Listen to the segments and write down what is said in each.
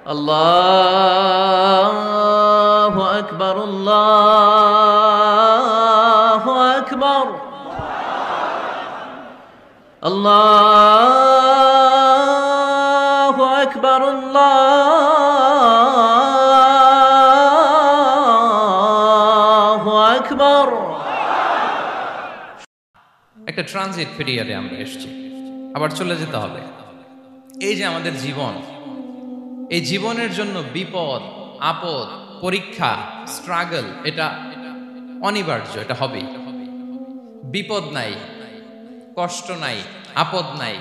আল্লাহু আকবার, আল্লাহু আকবার, আল্লাহু আকবার, আল্লাহু আকবার। একটা ট্রানজিট পিরিয়ডে আমরা এসেছি, আবার চলে যেতে হবে। এই যে আমাদের জীবন, এই জীবনের জন্য বিপদ, আপদ, পরীক্ষা, স্ট্রাগল, এটা অনিবার্য, এটা হবেই। বিপদ নাই, কষ্ট নাই, আপদ নাই,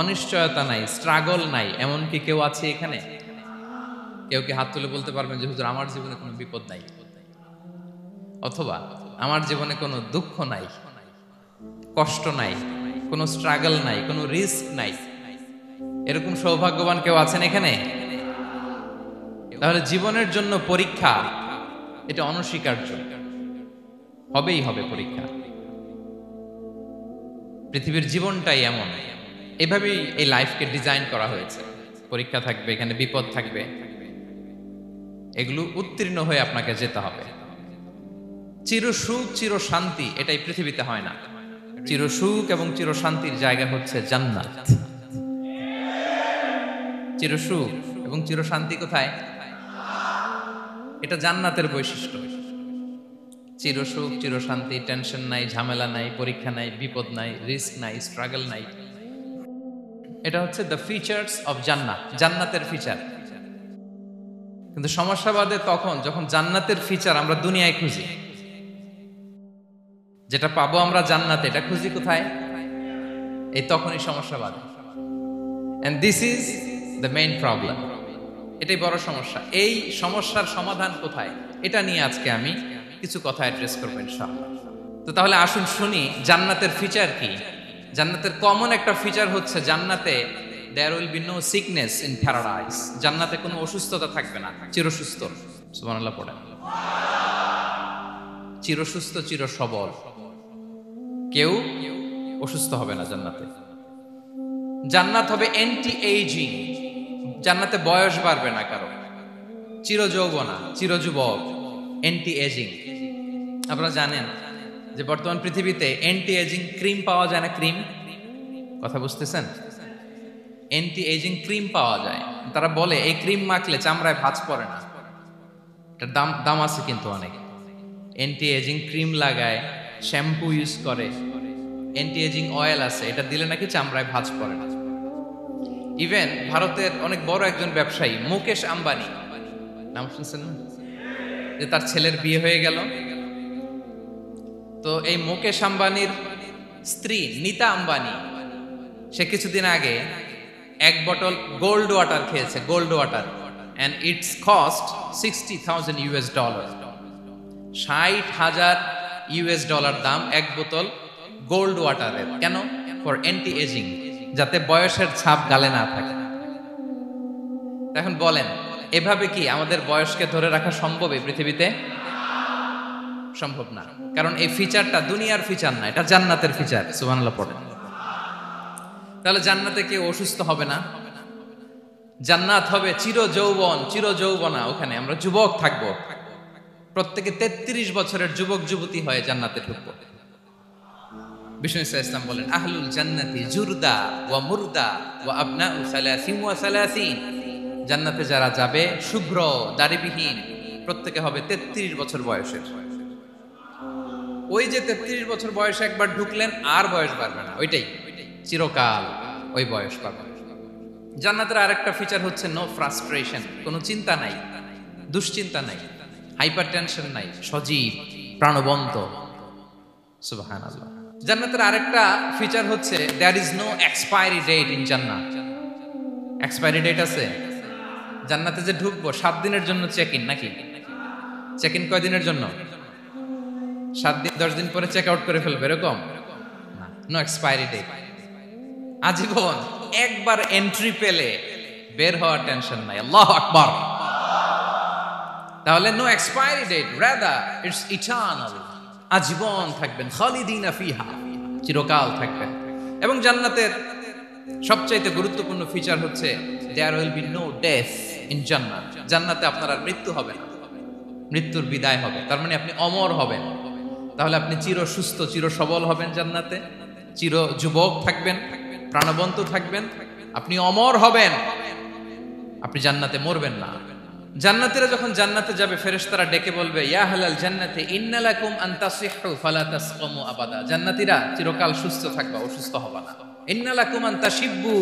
অনিশ্চয়তা নাই, স্ট্রাগল নাই, এমনকি কেউ আছে এখানে? কেউ কি হাত তুলে বলতে পারবেন যে হুজুর আমার জীবনে কোনো বিপদ নাই, অথবা আমার জীবনে কোনো দুঃখ নাই, কষ্ট নাই, কোনো স্ট্রাগল নাই, কোনো রিস্ক নাই? এরকম সৌভাগ্যবান কেউ আছেন এখানে? তাহলে জীবনের জন্য পরীক্ষা, এটা অনস্বীকার্য, হবেই হবে পরীক্ষা। পৃথিবীর জীবনটাই এমন, এভাবেই এই লাইফকে ডিজাইন করা হয়েছে। পরীক্ষা থাকবে, এখানে বিপদ থাকবে, এগুলো উত্তীর্ণ হয়ে আপনাকে যেতে হবে। চির সুখ, চির শান্তি, এটাই পৃথিবীতে হয় না। চির সুখ এবং চির শান্তির জায়গা হচ্ছে জান্নাত। চির সুখ এবং চির শান্তি কোথায়? এটা জান্নাতের বৈশিষ্ট্য। চির সুখ, চির শান্তি, টেনশন নাই, ঝামেলা নাই, পরীক্ষা নাই, বিপদ নাই, রিস্ক নাই, স্ট্রাগল নাই। এটা হচ্ছে দ্য ফিচার্স অফ জান্নাত, জান্নাতের ফিচার। কিন্তু সমস্যা বাদে তখন যখন জান্নাতের ফিচার আমরা দুনিয়ায় খুঁজি। যেটা পাবো আমরা জান্নাতে, এটা খুঁজি কোথায়? এই তখনই সমস্যা বাদে। And this is the main problem. এটাই বড় সমস্যা। এই সমস্যার সমাধান কোথায়, এটা নিয়ে আজকে আমি কিছু কথা অ্যাড্রেস করবো ইনশাআল্লাহ। তো তাহলে আসুন শুনি জান্নাতের ফিচার কি। জান্নাতের কমন একটা ফিচার হচ্ছে জান্নাতে there will be no sickness in paradise. জান্নাতে কোনো অসুস্থতা থাকবে না, চিরসুস্থ। সুবহানাল্লাহ পড়েন। চিরসুস্থ, চির সবল, কেউ অসুস্থ হবে না জান্নাতে। জান্নাত হবে অ্যান্টি এইজিং, জান্নাতে বয়স বাড়বে না কারো। চির যৌবনা, চির যুবক, অ্যান্টি এজিং। আপনারা জানেন যে বর্তমান পৃথিবীতে অ্যান্টি এজিং ক্রিম পাওয়া যায় না? ক্রিম, কথা বুঝতেছেন? অ্যান্টি এজিং ক্রিম পাওয়া যায়। তারা বলে এই ক্রিম মাখলে চামড়ায় ভাঁজ পড়ে না। এটার দাম আছে কিন্তু অনেক। অ্যান্টি এজিং ক্রিম লাগায়, শ্যাম্পু ইউজ করে, অ্যান্টি এজিং অয়েল আছে, এটা দিলে নাকি চামড়ায় ভাঁজ পড়ে না। ইভেন ভারতের অনেক বড় একজন ব্যবসায়ী মুকেশ আম্বানি, নাম শুনছেন না? যে তার ছেলের বিয়ে হয়ে গেল। তো এই মুকেশ আম্বানির স্ত্রী নীতা আম্বানি, সে কিছুদিন আগে এক বোতল গোল্ড ওয়াটার খেয়েছে, gold water, and it's cost $60,000। $60,000 দাম এক বোতল গোল্ড ওয়াটারের। কেন? ফর অ্যান্টি এজিং, যাতে বয়সের ছাপ গালে না থাকে। এখন বলেন, এভাবে কি আমাদের বয়সকে ধরে রাখা সম্ভব এই পৃথিবীতে? সম্ভব না, কারণ এই ফিচারটা দুনিয়ার ফিচার না, এটা জান্নাতের ফিচার। সুবহানাল্লাহ পড়েন। তাহলে জান্নাতে কেউ অসুস্থ হবে না। জান্নাত হবে চির যৌবন, চির যৌবনা। ওখানে আমরা যুবক থাকবো, প্রত্যেকে 33 বছরের যুবক যুবতী হয়ে জান্নাতে ঢুকবো। বিষ্ণু ইসলাম বলেন, আহলুল জান্নাতি জুরদা ওয়া মুরদা ওয়া আবনাউ সালাসিন ওয়া সালাসিন। জান্নাতে যারা যাবে শুভ্র দাড়িবিহীন, প্রত্যেকে হবে 33 বছর বয়সের। ওই যে 33 বছর বয়সে একবার ঢুকলেন, আর বয়স বাড়বে না, ওইটাই চিরকাল ওই বয়স পাবেন। জান্নাতের আরেকটা ফিচার হচ্ছে নো ফ্রাস্ট্রেশন, কোনো চিন্তা নাই, দুশ্চিন্তা নাই, হাইপার টেনশন নাই, সজীব প্রাণবন্ত। সুবহানাল্লাহ। জান্নাতের আরেকটা ফিচার হচ্ছে there is no expiry date in জান্নাত। এক্সপায়ারি ডেট আছে? জান্নাতে যে ঢুকবো 7 দিনের জন্য চেক ইন, নাকি? চেক ইন কয় দিনের জন্য? 7 দিন, 10 দিন পরে চেক আউট করে ফেলবে, এরকম না। নো এক্সপায়ারি ডেট, আজীবন। একবার এন্ট্রি পেলে বের হওয়ার টেনশন নাই। আল্লাহু আকবার। তাহলে no expiry date, rather it's eternal. আজীবন থাকবেন, খালিদিনা ফিহা, চিরকাল থাকবেন। এবং জান্নাতের সবচাইতে গুরুত্বপূর্ণ ফিচার হচ্ছে there will be no death. In জান্নাত, জান্নাতে আপনার আর মৃত্যু হবে না, মৃত্যুর বিদায় হবে। তার মানে আপনি অমর হবেন। তাহলে আপনি চির সুস্থ, চির সবল হবেন জান্নাতে, চির যুবক থাকবেন, প্রাণবন্ত থাকবেন, আপনি অমর হবেন, আপনি জান্নাতে মরবেন না। জান্নাতীরা যখন জান্নাতে যাবে, ফেরেশতারা ডেকে বলবে, ইয়া আহলাল জান্নাতি ইন্না লাকুম আন তাসিহু ফালা তাসকামু আবাদা। জান্নাতীরা চিরকাল সুস্থ থাকবা, অসুস্থ হবা না। ইন্না লাকুম আন তাশিব্বু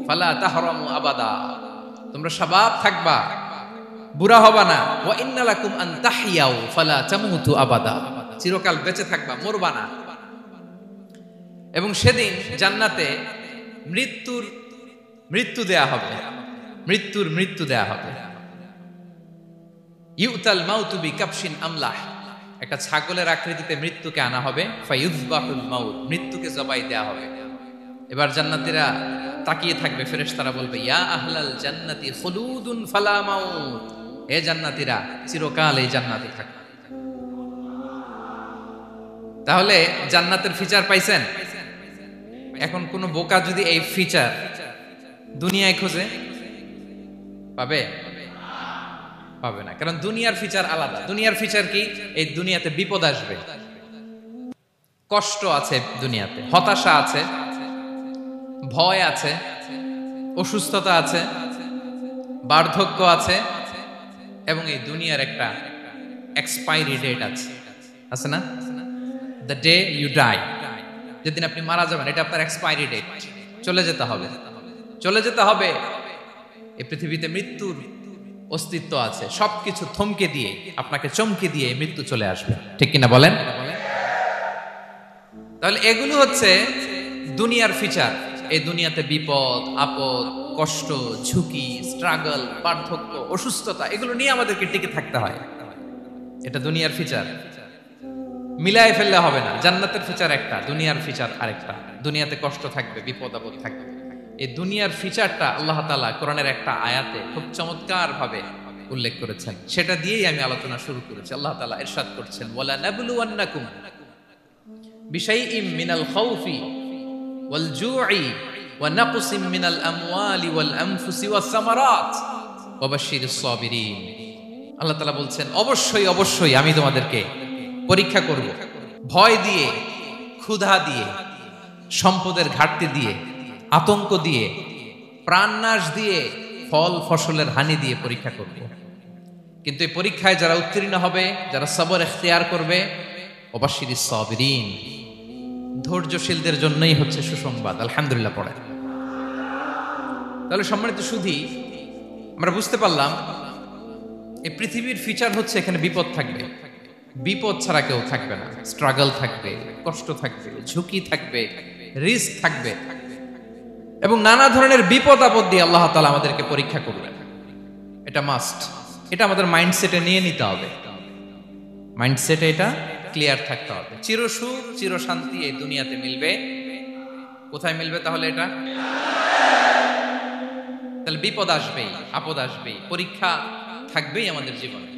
ফালা তাহরামু আবাদা, তোমরা শাবাব থাকবা, বুড়া হবা না। ওয়া ইন্না লাকুম আন তাহইয়াউ ফালা তামুতু আবাদা, চিরকাল বেঁচে থাকবা, মরবা না। এবং সেদিন জান্নাতে মৃত্যু দেয়া হবে, মৃত্যু দেয়া হবে। ইউতাল মাউতু বিকাবশিন আমলাহ, একটা ছাগলের আকৃতিতে মৃত্যুকে আনা হবে। ফায়ুযবাহুল মাউত, মৃত্যুকে জবাই দেয়া হবে। এবার জান্নাতীরা তাকিয়ে থাকবে, ফেরেশতারা বলবে, ইয়া আহলাল জান্নাতি খুলুদুন ফালা মাউত, হে জান্নাতীরা চিরকাল এই জান্নাতে থাকবে। তাহলে জান্নাতের ফিচার পাইছেন? এখন কোন বোকা যদি এই ফিচার দুনিয়ায় খোঁজে, পাবে? পাবে না, কারণ দুনিয়ার ফিচার আলাদা। দুনিয়ার ফিচার কি? এই দুনিয়াতে বিপদ আসবে, কষ্ট আছে দুনিয়াতে, হতাশা আছে, ভয় আছে, অসুস্থতা আছে, বার্ধক্য আছে, এবং এই দুনিয়ার একটা এক্সপায়ারি ডেট আছে না? দ্য ডে ইউ ডাই, যেদিন আপনি মারা যাবেন, এটা আপনার এক্সপায়ারি ডেট, চলে যেতে হবে, চলে যেতে হবে। এই পৃথিবীতে মৃত্যুর অস্তিত্ব আছে, সবকিছু থমকে দিয়ে, আপনাকে চমকে দিয়ে মৃত্যু চলে আসবে, ঠিক কিনা বলেন? তাহলে এগুলো হচ্ছে দুনিয়ার ফিচার। এই দুনিয়াতে বিপদ আপদ, কষ্ট, ঝুঁকি, স্ট্রাগল, বার্ধক্য, অসুস্থতা, এগুলো নিয়ে আমাদেরকে টিকে থাকতে হয়। এটা দুনিয়ার ফিচার, মিলায় ফেললে হবে না। জান্নাতের ফিচার একটা, দুনিয়ার ফিচার আরেকটা। দুনিয়াতে কষ্ট থাকবে, বিপদ আপদ থাকবে। এই দুনিয়ার ফিচারটা আল্লাহ তাআলা কোরআনের একটা আয়াতে খুব চমৎকার ভাবে উল্লেখ করেছেন, সেটা দিয়েই আমি আলোচনা শুরু করেছি। আল্লাহ তাআলা ইরশাদ করছেন, ওয়ালা নাবলুওয়ান্নাকুম বিশাইইম মিনাল খাউফি ওয়াল জুই ওয়া নাকসিম মিনাল আমওয়ালি ওয়াল আনফুসি ওয়াস সামারাত ওয়া বাশশিরিস সাবিরিন। আল্লাহ তাআলা বলছেন, অবশ্যই অবশ্যই আমি তোমাদেরকে পরীক্ষা করব, ভয় দিয়ে, ক্ষুধা দিয়ে, সম্পদের ঘাটতি দিয়ে, আতঙ্ক দিয়ে, প্রাণনাশ দিয়ে, ফল ফসলের হানি দিয়ে পরীক্ষা করব। কিন্তু এই পরীক্ষায় যারা উত্তীর্ণ হবে, যারা সবর ইখতিয়ার করবে, ওয়াবাশশিরিস সাবিরিন, ধৈর্যশীলদের জন্যই হচ্ছে সুসংবাদ। আলহামদুলিল্লাহ পড়ে। তাহলে সম্মানিত সুধী, আমরা বুঝতে পারলাম এই পৃথিবীর ফিচার হচ্ছে এখানে বিপদ থাকবে, বিপদ ছাড়া কেউ থাকবে না। স্ট্রাগল থাকবে, কষ্ট থাকবে, ঝুঁকি থাকবে, রিস্ক থাকবে, এবং নানা ধরনের বিপদ আপদ দিয়ে আল্লাহ তাআলা আমাদেরকে পরীক্ষা করবেন। এটা মাস্ট, এটা আমাদের মাইন্ডসেটে নিয়ে নিতে হবে, মাইন্ডসেটে এটা ক্লিয়ার থাকতে হবে। চিরসুখ চির শান্তি এই দুনিয়াতে মিলবে, কোথায় মিলবে তাহলে? এটা তাহলে বিপদ আসবেই, আপদ আসবেই, পরীক্ষা থাকবেই আমাদের জীবনে।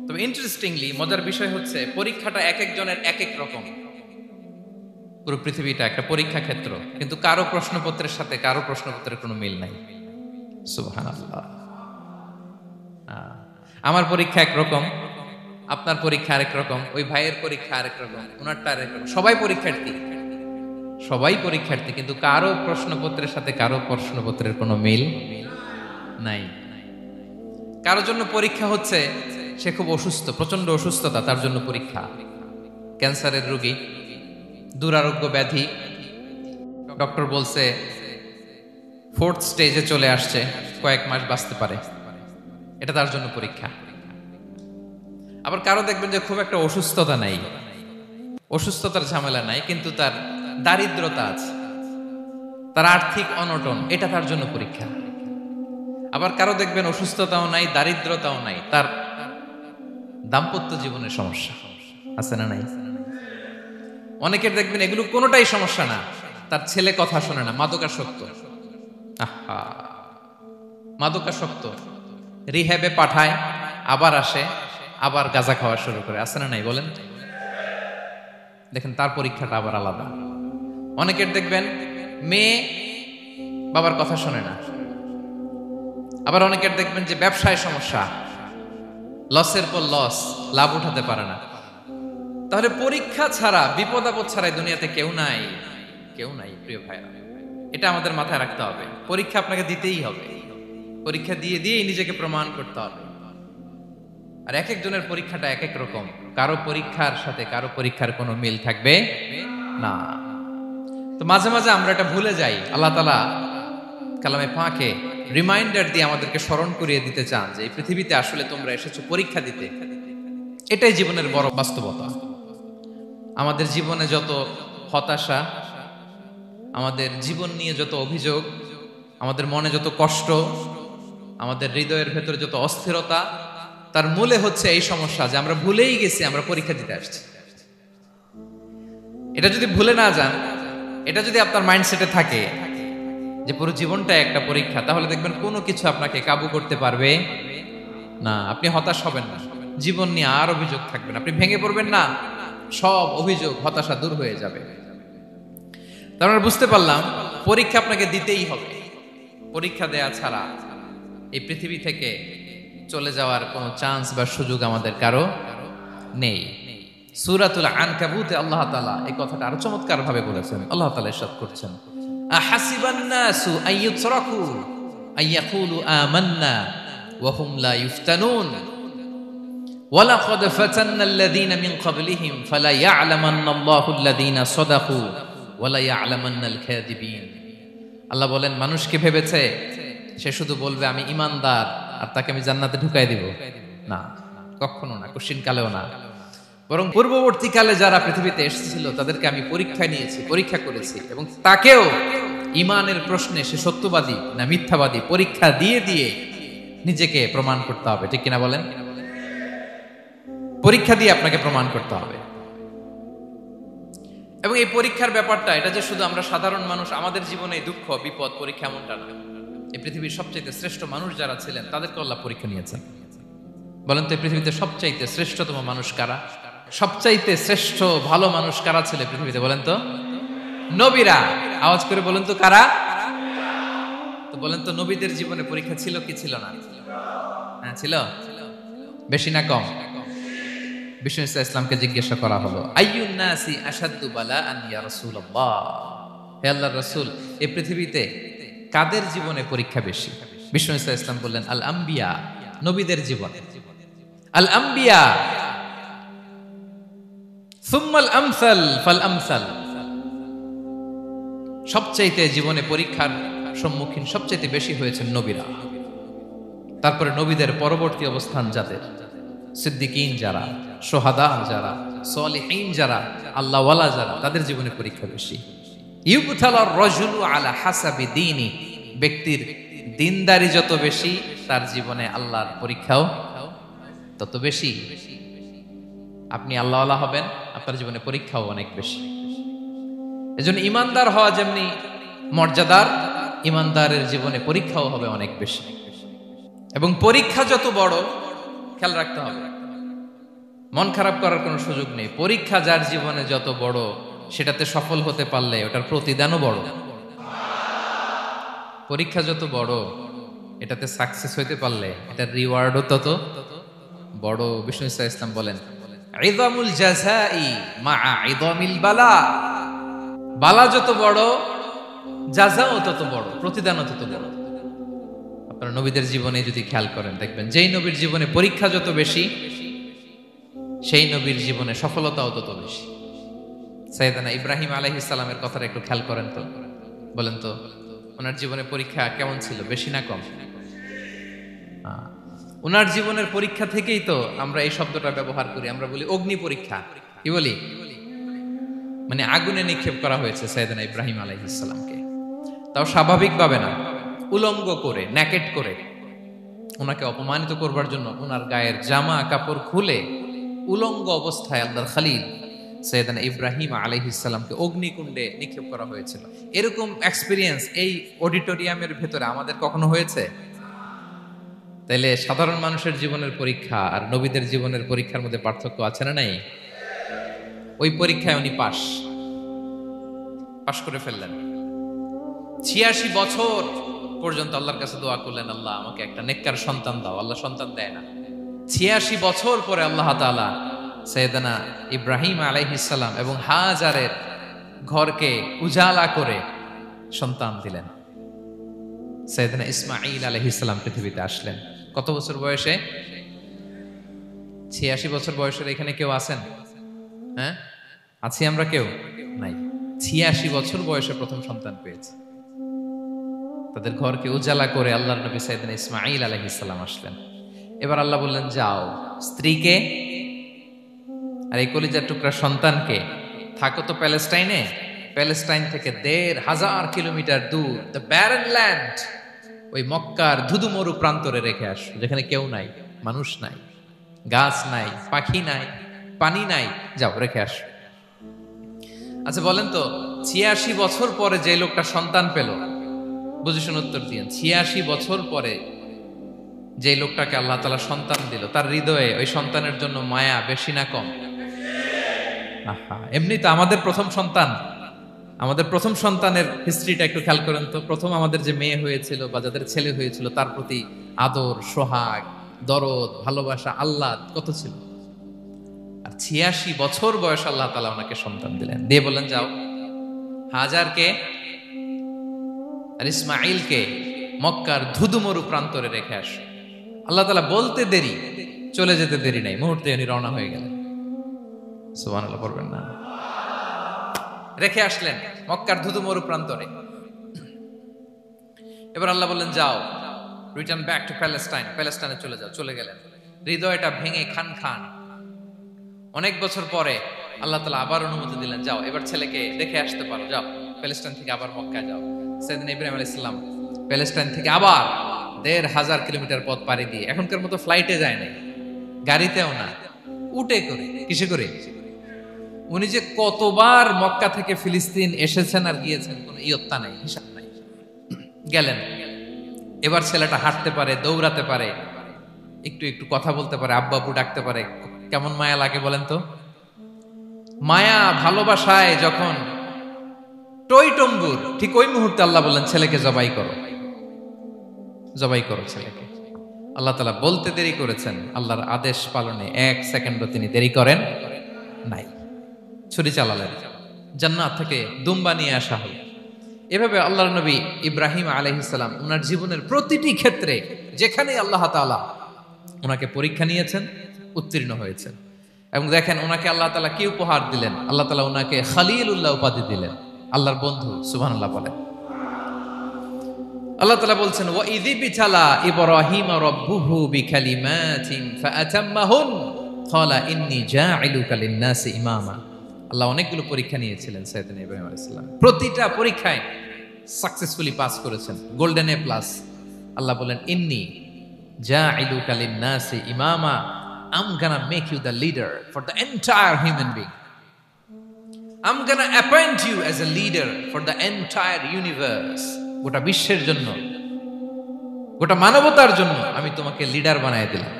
তবে ইন্টারেস্টিংলি মজার বিষয় হচ্ছে, পরীক্ষাটা এক একজনের এক এক রকম। পুরো পৃথিবীটা একটা পরীক্ষা ক্ষেত্র, কিন্তু কারো প্রশ্নপত্রের সাথে কারো প্রশ্নপত্রের কোনো মিল নাই। সুবহানাল্লাহ। আমার পরীক্ষা একরকম, আপনার পরীক্ষা আরেক রকম, ওই ভাইয়ের পরীক্ষা আরেক রকম, ওনারটা আরেক রকম। সবাই পরীক্ষার্থী, সবাই পরীক্ষার্থী, কিন্তু কারো প্রশ্নপত্রের সাথে কারো প্রশ্নপত্রের কোনো মিল নাই। কারোর জন্য পরীক্ষা হচ্ছে সে খুব অসুস্থ, প্রচন্ড অসুস্থতা, তার জন্য পরীক্ষা। ক্যান্সারের রোগী, দুরারোগ্য ব্যাধি, ডক্টর বলছে 4th স্টেজে চলে আসছে, কয়েক মাস বাঁচতে পারে, এটা তার জন্য পরীক্ষা। আবার কারো দেখবেন যে খুব একটা অসুস্থতা নাই, অসুস্থতার ঝামেলা নাই, কিন্তু তার দারিদ্রতা আছে, তার আর্থিক অনটন, এটা তার জন্য পরীক্ষা। আবার কারো দেখবেন অসুস্থতাও নাই, দারিদ্রতাও নাই, তার দাম্পত্য জীবনের সমস্যা আছে না নাই? অনেকের দেখবেন এগুলো কোনোটাই সমস্যা না, তার ছেলে কথা শোনে না, মাদকাসক্ত। আহা, মাদকাসক্ত, রিহ্যাবে পাঠায়, আবার আসে, আবার গাঁজা খাওয়া শুরু করে, আছে না নাই বলেন? দেখেন তার পরীক্ষাটা আবার আলাদা। অনেকের দেখবেন মেয়ে বাবার কথা শোনে না, আবার অনেকের দেখবেন যে ব্যবসায় সমস্যা, লসের পর লস, লাভ উঠাতে পারে না। তাহলে পরীক্ষা ছাড়া, বিপদ আপদ ছাড়া দুনিয়াতে কেউ নাই, কেউ নাই প্রিয় ভাইরা। এটা আমাদের মাথায় রাখতে হবে। পরীক্ষা আপনাকে দিতেই হবে, পরীক্ষা দিয়ে দিয়েই নিজেকে প্রমাণ করতে হবে। আর এক একজনের পরীক্ষাটা এক এক রকম, কারো পরীক্ষার সাথে কারো পরীক্ষার কোনো মিল থাকবে না। তো মাঝে মাঝে আমরা এটা ভুলে যাই। আল্লাহ তাআলা কালামে পাকে রিমাইন্ডার দিয়ে আমাদেরকে স্মরণ করিয়ে দিতে চান যে এই পৃথিবীতে আসলে তোমরা এসেছো পরীক্ষা দিতে। এটাই জীবনের বড় বাস্তবতা। আমাদের জীবনে যত হতাশা, আমাদের জীবন নিয়ে যত অভিযোগ, আমাদের মনে যত কষ্ট, আমাদের হৃদয়ের ভেতরে যত অস্থিরতা, তার মূলে হচ্ছে এই সমস্যা যে আমরা ভুলেই গেছি আমরা পরীক্ষা দিতে আসছি। এটা যদি ভুলে না যান, এটা যদি আপনার মাইন্ডসেটে থাকে যে পুরো জীবনটা একটা পরীক্ষা, তাহলে দেখবেন কোনো কিছু আপনাকে কাবু করতে পারবে না। আপনি হতাশ হবেন না, জীবন নিয়ে আর অভিযোগ থাকবে না, আপনি ভেঙে পড়বেন না, সব অভিযোগ হতাশা দূর হয়ে যাবে। তার মানে বুঝতে পারলাম পরীক্ষা আপনাকে দিতেই হবে। পরীক্ষা দেয়া ছাড়া এই পৃথিবী থেকে চলে যাওয়ার কোনো চান্স বা সুযোগ আমাদের কারো নেই। সূরাতুল আনকাবুতে আল্লাহ তাআলা এই কথাটা আরো চমৎকার ভাবে বলেছেন। আল্লাহ তাআলা ইরশাদ করছেন, আহাসিবান নাসু আইয়ুতরাকু আইয়াকুলু আমান্না ওয়া হুম লা ইফতানুন ওয়ালাকাদ ফাতান্নাল্লাযীনা মিন ক্বাবলিহিম ফালা ইয়া'লামান্নাল্লাহু আল্লাযীনা সাদাকু ওয়ালা ইয়া'লামান্নাল কাযিবিন। আল্লাহ বলেন, মানুষকে ভেবেছে সে শুধু বলবে আমি ঈমানদার আর তাকে আমি জান্নাতে ঢুকাই দিব? না, কখনো না, কোশ্চিন কালেও না। বরং পূর্ববর্তীকালে যারা পৃথিবীতে এসেছিল তাদেরকে আমি পরীক্ষায় নিয়েছি, পরীক্ষা করেছি, এবং তাকেও ঈমানের প্রশ্নে সে সত্যবাদী না মিথ্যাবাদী পরীক্ষা দিয়ে দিয়ে নিজেকে প্রমাণ করতে হবে। ঠিক কিনা বলেন? পরীক্ষা দিয়ে আপনাকে প্রমাণ করতে হবে। এবং এই পরীক্ষার ব্যাপারটা, এটা যে শুধু আমরা সাধারণ মানুষ আমাদের জীবনে দুঃখ বিপদ পরীক্ষা এমনটা না। এই পৃথিবীর সবচাইতে শ্রেষ্ঠ মানুষ যারা ছিলেন তাদেরকে আল্লাহ পরীক্ষা নিয়েছেন। বলেন তো এই পৃথিবীতে সবচাইতে শ্রেষ্ঠতম মানুষ কারা? সবচাইতে শ্রেষ্ঠ ভালো মানুষ কারা ছিল পৃথিবীতে? বলেন তো নবীরা। আওয়াজ করে বলেন তো কারা? তো বলেন তো নবীদের জীবনে পরীক্ষা ছিল কি ছিল না? হ্যাঁ ছিল। বেশি না কম? বিষ্ণু ইসলামকে জিজ্ঞাসা করা হলো, আইয়ুন নাসি আশাদ্দু বালাআন ইয়া রাসূলুল্লাহ, হে আল্লাহর রাসূল এই পৃথিবীতে কাদের জীবনে পরীক্ষা বেশি? বিষ্ণু ইসলাম বললেন, আল আম্বিয়া, নবীদের জীবন। আল আম্বিয়া সুম্মাল আমসাল ফাল আমসাল, সবচাইতে জীবনে পরীক্ষার সম্মুখীন সবচাইতে বেশি হয়েছেন নবীরা। তারপরে নবীদের পরবর্তী অবস্থান যাদের, সিদ্দিকিন যারা, সোহাদা যারা, সলিহিন যারা, আল্লাহওয়ালা যারা, তাদের জীবনে পরীক্ষা বেশি। ইউবতালার রাজুলু আলা হাসাবি দীনি, ব্যক্তির দিনদারি যত বেশি তার জীবনে আল্লাহর পরীক্ষাও তত বেশি। আপনি আল্লাহওয়ালা হবেন, আপনার জীবনে পরীক্ষাও অনেক বেশি। এজন্য ইমানদার হওয়া যেমনি মর্যাদার, ইমানদারের জীবনে পরীক্ষাও হবে অনেক বেশি। এবং পরীক্ষা যত বড়, খেয়াল রাখতে হবে, মন খারাপ করার কোনো সুযোগ নেই। পরীক্ষা যার জীবনে যত বড়, সেটাতে সফল হতে পারলে ওটার প্রতিদানও বড়। পরীক্ষা যত বড়, এটাতে সাকসেস হইতে পারলে এটার রিওয়ার্ডও তত বড়। বিষ্ণু ইসলাম বলেন, ইযামুল জাযাই মাআ ইযামিল বালা, বালা যত বড় জাযাও তত বড়, প্রতিদানও তত বড়। আপনারা নবীদের জীবনে যদি খেয়াল করেন দেখবেন, যেই নবীর জীবনে পরীক্ষা যত বেশি সেই নবীর জীবনে সফলতাও তত বেশি। সাইয়েদনা ইব্রাহিম আলাইহিস সালামের কথাটা একটু খেয়াল করেন তো, বলেন তো ওনার জীবনে পরীক্ষা কেমন ছিল, বেশি না কম? ওনার জীবনের পরীক্ষা থেকেই তো আমরা এই শব্দটা ব্যবহার করি, আমরা বলি অগ্নি পরীক্ষা। কি বলি? মানে আগুনে নিক্ষেপ করা হয়েছে সাইয়েদনা ইব্রাহিম আলাইহিস সালামকে, তাও স্বাভাবিকভাবে না, উলঙ্গ করে, ন্যাকেট করে ওনাকে অপমানিত করবার জন্য ওনার গায়ের জামা কাপড় খুলে উলঙ্গ অবস্থায় আল্লাহর খলিল সাইয়েদনা ইব্রাহিম আলাইহিস সালামকে অগ্নিকুণ্ডে নিক্ষেপ করা হয়েছিল। এরকম এক্সপেরিয়েন্স এই অডিটোরিয়ামের ভেতরে আমাদের কখনো হয়েছে? তাইলে সাধারণ মানুষের জীবনের পরীক্ষা আর নবীদের জীবনের পরীক্ষার মধ্যে পার্থক্য আছে না নাই? ওই পরীক্ষায় উনি পাশ করে ফেললেন। 86 বছর পর্যন্ত আল্লাহর কাছে দোয়া করলেন, আল্লাহ আমাকে একটা নেককার সন্তান দাও। আল্লাহ সন্তান দেয় না। 86 বছর পরে আল্লাহ তাআলা সাইয়েদনা ইব্রাহিম আলাইহিস সালাম এবং হাজারের ঘরকে উজালা করে সন্তান দিলেন। সাইয়েদনা ইসমাঈল আলাইহিস সালাম পৃথিবীতে আসলেন কত বছর বয়সে? 86 বছর বয়সের এখানে কেউ আছেন? হ্যাঁ, আছি আমরা? কেউ নাই। 86 বছর বয়সে প্রথম সন্তান পেয়েছে। তাদের ঘরকে উজালা করে আল্লাহর নবী সাইয়েদনা ইসমাঈল আলাইহিস সালাম আসলেন। এবার আল্লাহ বললেন, যাও স্ত্রীকে আর এই কলিজার টুকরা সন্তানকে থাকো তো প্যালেস্টাইনে, প্যালেস্টাইন থেকে ১,৫০০ কিলোমিটার দূর দ্য ব্যারেন ল্যান্ড, ওই মক্কার ধুধুমরু প্রান্তরে রেখে আসো, যেখানে কেউ নাই, মানুষ নাই, গাছ নাই, পাখি নাই, পানি নাই, যাও রেখে আসো। আচ্ছা বলেন তো, ৮৬ বছর পরে যে লোকটা সন্তান পেল, বুঝে শুনে উত্তর দিয়েন, ৮৬ বছর পরে যে লোকটাকে আল্লাহ তাআলা সন্তান দিল, তার হৃদয়ে ওই সন্তানের জন্য মায়া বেশি না কম? এমনি তো আমাদের প্রথম সন্তান, আমাদের প্রথম সন্তানের হিস্ট্রিটা একটু খেয়াল করেন তো। প্রথম আমাদের যে মেয়ে হয়েছিল বা যাদের ছেলে হয়েছিল, তার প্রতি আদর, সোহাগ, দরদ, ভালোবাসা, আহ্লাদ কত ছিল। আর ৮৬ বছর বয়স আল্লাহ তাআলা ওনাকে সন্তান দিলেন, দিয়ে বললেন, যাও হাজারকে আর ইসমাঈলকে মক্কার ধুধুমরু প্রান্তরে রেখে আসো। আল্লাহ তাআলা বলতে দেরি, চলে যেতে দেরি নাই, মুহূর্তে উনি রওনা হয়ে গেলেন। সুবহানাল্লাহ পড়বেন না? রেখে আসলেন মক্কার ধুধুমরু প্রান্তরে। এবার আল্লাহ বললেন, যাও রিটার্ন ব্যাক টু প্যালেস্টাইন, প্যালেস্টাইনে চলে যাও। চলে গেলেন, হৃদয়টা ভেঙে খান খান। অনেক বছর পরে আল্লাহ তাআলা আবার অনুমতি দিলেন, যাও এবার ছেলেকে দেখে আসতে পারো, যাও প্যালেস্টাইন থেকে আবার মক্কায় যাও। সাইয়েদনা ইব্রাহিম আলাইহিস সালাম প্যালেস্টাইন থেকে আবার ১,৫০০ কিলোমিটার পথ পাড়ি দিয়ে, এখনকার মতো ফ্লাইটে যায় নাই, গাড়িতেও না, উটে করে। কিসে করে? উনি যে কতবার মক্কা থেকে ফিলিস্তিন এসেছেন আর গিয়েছেন, কোনো ইয়ত্তা নাই, হিসাব নাই। গেলেন, এবার ছেলেটা হাঁটতে পারে, দৌড়াতে পারে, একটু একটু কথা বলতে পারে, আব্বু আব্বু ডাকতে পারে। কেমন মায়া লাগে বলেন তো? মায়া ভালোবাসায় যখন টইটম্বুর, ঠিক ওই মুহূর্তে আল্লাহ বললেন, ছেলেকে জবাই করো, জবাই করো ছেলেকে। আল্লাহ তাআলা বলতে দেরি করেছেন, আল্লাহর আদেশ পালনে ১ সেকেন্ডও তিনি দেরি করেন নাই। ছুরি চালালেন, জান্নাত থেকে দুম্বা নিয়ে আসা হল। এভাবে আল্লাহর নবী ইব্রাহিম আলাইহিস সালাম ওনার জীবনের প্রতিটি ক্ষেত্রে যেখানে আল্লাহ তাআলা ওনাকে পরীক্ষা নিয়েছেন, উত্তীর্ণ হয়েছেন। এবং দেখেন ওনাকে আল্লাহ তাআলা কি উপহার দিলেন। আল্লাহ তাআলা ওনাকে খলিলুল্লাহ উপাধি দিলেন, আল্লাহর বন্ধু। সুবহানাল্লাহ বলেন। আল্লাহ তাআলা বলছেন, ওয়া ইযি বিতালা ইব্রাহিম রাব্বুহু বিকালিমাতিন ফাআতাম্মাহুন ক্বালা ইন্নী জাঈলুকা লিন-নাসি ইমামা। আল্লাহ অনেকগুলো পরীক্ষা নিয়েছিলেন সাইয়েদনা ইব্রাহিম আলাইহিস সালাম, প্রতিটা পরীক্ষায় সাকসেসফুলি পাস করেছেন, গোল্ডেন এ প্লাস। আল্লাহ বলেন, ইন্নী জাঈলুকা লিন-নাসি ইমামা, I'm gonna make you the leader for the entire human being. I'm gonna appoint you as a leader for the entire universe. গোটা বিশ্বের জন্য, গোটা মানবতার জন্য আমি তোমাকে লিডার বানায় দিলাম।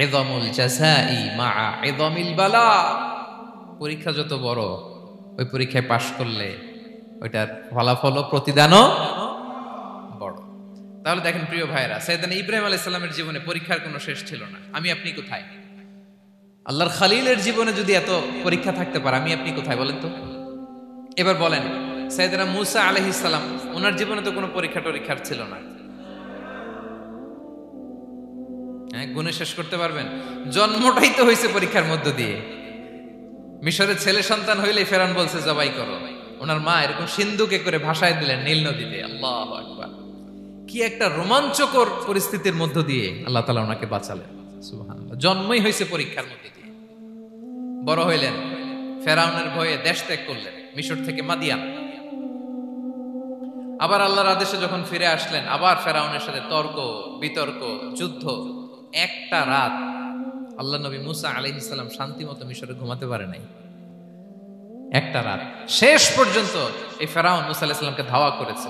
ইযমুল জাযাই মা'a ইযমিল বালা। পরীক্ষা যত বড়, ওই পরীক্ষায় পাশ করলে ওইটার ফলাফল ও প্রতিদানও বড়। তাহলে দেখেন প্রিয় ভাইরা, সাইয়েদনা ইব্রাহিম আলাইহিস সালামের জীবনে পরীক্ষার কোনো শেষ ছিল না। আমি আপনি কোথায়? আল্লাহর খলিলের জীবনে যদি এত পরীক্ষা থাকতে পারে, আমি আপনি কোথায় বলেন তো? এবার বলেন, সাইয়েদনা মূসা আলাইহিস সালাম, ওনার জীবনে তো কোনো পরীক্ষার ছিল না। হ্যাঁ, গুণে শেষ করতে পারবেন? জন্মটাই তো হয়েছে পরীক্ষার মধ্য দিয়ে। মিশরের ছেলে সন্তান হইলেই ফেরাউন বলছে জবাই করো। ওনার মা এরকম সিন্ধুকে করে ভাসায় দিলেন নীল নদীতে। আল্লাহু আকবার! কি একটা রোমাঞ্চকর পরিস্থিতির মধ্য দিয়ে আল্লাহ তাআলা ওনাকে বাঁচালেন। সুবহানাল্লাহ। জন্মই হয়েছে পরীক্ষার মধ্য দিয়ে। বড় হইলেন, ফেরাউনের ভয়ে দেশ ত্যাগ করলেন, মিশর থেকে মাদিয়ান। আবার আল্লাহর আদেশে যখন ফিরে আসলেন, আবার ফেরাউনের সাথে তর্ক বিতর্ক, যুদ্ধ। একটা রাত আল্লাহ নবী মুসা আলাইহিস সালাম শান্তি মতো মিশরে ঘুমাতে পারে নাই। একটা রাত শেষ পর্যন্ত এই ফেরাউন মুসা আলাইহিস সালামকে ধাওয়া করেছে।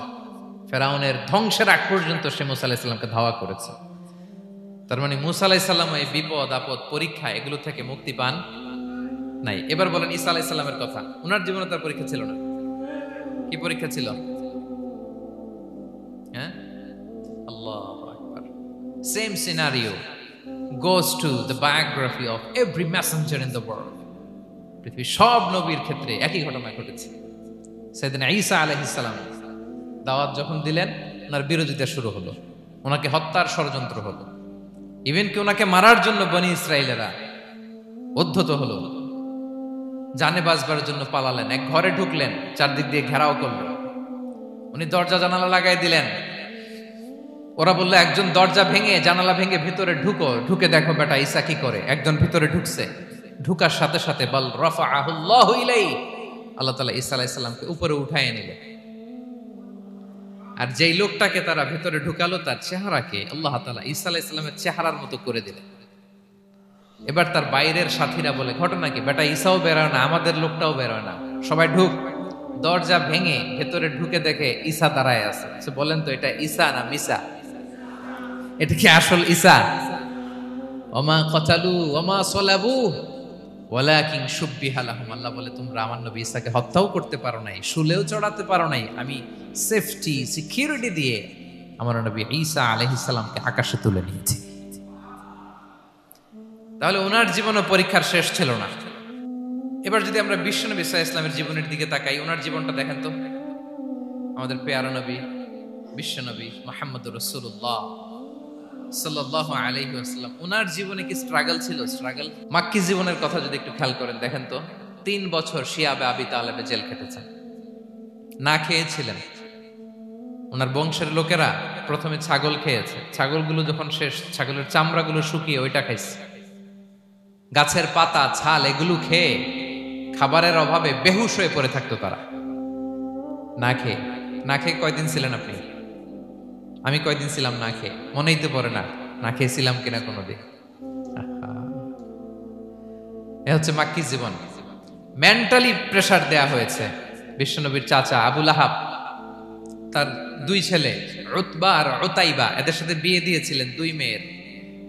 ফেরাউনের ধ্বংসের আগ পর্যন্ত সে মুসা আলাইহিস সালামকে ধাওয়া করেছে। তার মানে মুসা আলাইহিস সালাম এই বিপদ আপদ পরীক্ষা এগুলো থেকে মুক্তি পান নাই। এবার বলেন ঈসা আলাইহিস সালামের কথা, ওনার জীবনে তার পরীক্ষা ছিল না। কি পরীক্ষা ছিল? Allahu Akbar. Same scenario goes to the biography of every messenger in the world. পৃথিবীর সব নবীর ক্ষেত্রে একই ঘটনা ঘটেছে। সাইয়েদনা ঈসা আলাইহিস সালাম দাওয়াত যখন দিলেন, ওনার বিরোধিতা শুরু হলো, ওনাকে হত্যার ষড়যন্ত্র হলো, ইভেন কি ওনাকে মারার জন্য বনি ইসরায়েলেরা উদ্ধত হলো, জানে বাঁচবার জন্য পালালেন, এক ঘরে ঢুকলেন, চারদিক দিয়ে ঘেরাও করলো, উনি দরজা জানালা লাগাই দিলেন। ওরা বললো একজন দরজা ভেঙে জানালা ভেঙে ভিতরে ঢুকে দেখো বেটা ঈসা কি করে। একজন ভিতরে ঢুকছে, ঢুকার সাথে সাথে বল রাফাআহুল্লাহু ইলাইহি, আল্লাহ তাআলা ঈসা আলাইহিস সালামকে উপরে উঠায় নিলেন। আর যেই লোকটাকে তারা ভিতরে ঢুকালো তার চেহারাকে আল্লাহ তাআলা ঈসা আলাইহিস সালামের চেহারার মতো করে দিলেন। এবার তার বাইরের সাথীরা বলে ঘটনা কি, বেটা ঈসাও বেরোয় না, আমাদের লোকটাও বেরোয় না, সবাই ঢুক। দরজা ভেঙে ভেতরে ঢুকে দেখে ঈসা দাঁড়ায় আছে। সে বলেন তো এটা ঈসা না মিসা? এটা কি আসল ঈসা? ওমা কতালু ওমা সলাবু ওয়ালাকিন শুব্বিহা লাহুম। আল্লাহ বলে তোমরা আমার নবী ঈসাকে হত্যাও করতে পারো নাই, শুলেও চড়াতে পারো নাই, আমি সেফটি সিকিউরিটি দিয়ে আমার নবী ঈসা আলাইহিস সালামকে আকাশে তুলে নিয়েছি। তাহলে ওনার জীবনও পরীক্ষার শেষ ছিল না। এবার যদি আমরা বিশ্বনবী সাল্লাল্লাহু আলাইহি ওয়াসাল্লামের জীবনের দিকে তাকাই, ওনার জীবনটা দেখেন তো। আমাদের পেয়ারা নবী বিশ্বনবী মুহাম্মদুর রাসূলুল্লাহ সাল্লাল্লাহু আলাইহি ওয়াসাল্লাম, ওনার জীবনে কি স্ট্রাগল ছিল? স্ট্রাগল। মাক্কি জীবনের কথা যদি একটু খেয়াল করেন, দেখেন তো 3 বছর শিয়াবে আবি তালেবে জেল খেটেছেন, না খেয়েছিলেন। ওনার বংশের লোকেরা প্রথমে ছাগল খেয়েছে, ছাগলগুলো যখন শেষ, ছাগলের চামড়াগুলো শুকিয়ে ওইটা খাইছে। গাছের পাতা ছাল এগুলো খেয়ে খাবারের অভাবে বেহুশ হয়ে পড়ে থাকতো তারা। না খেয়ে কয়দিন ছিলেন আপনি? আমি কয়দিন ছিলাম না খেয়ে? মনেই তো পড়ে না, না খেয়েছিলাম কিনা কোনোদিন। এ হচ্ছে মাক্কি জীবন। মেন্টালি প্রেসার দেয়া হয়েছে। বিশ্বনবীর চাচা আবু লাহাব তার 2 ছেলে উতবা আর উতাইবা, এদের সাথে বিয়ে দিয়েছিলেন 2 মেয়ের।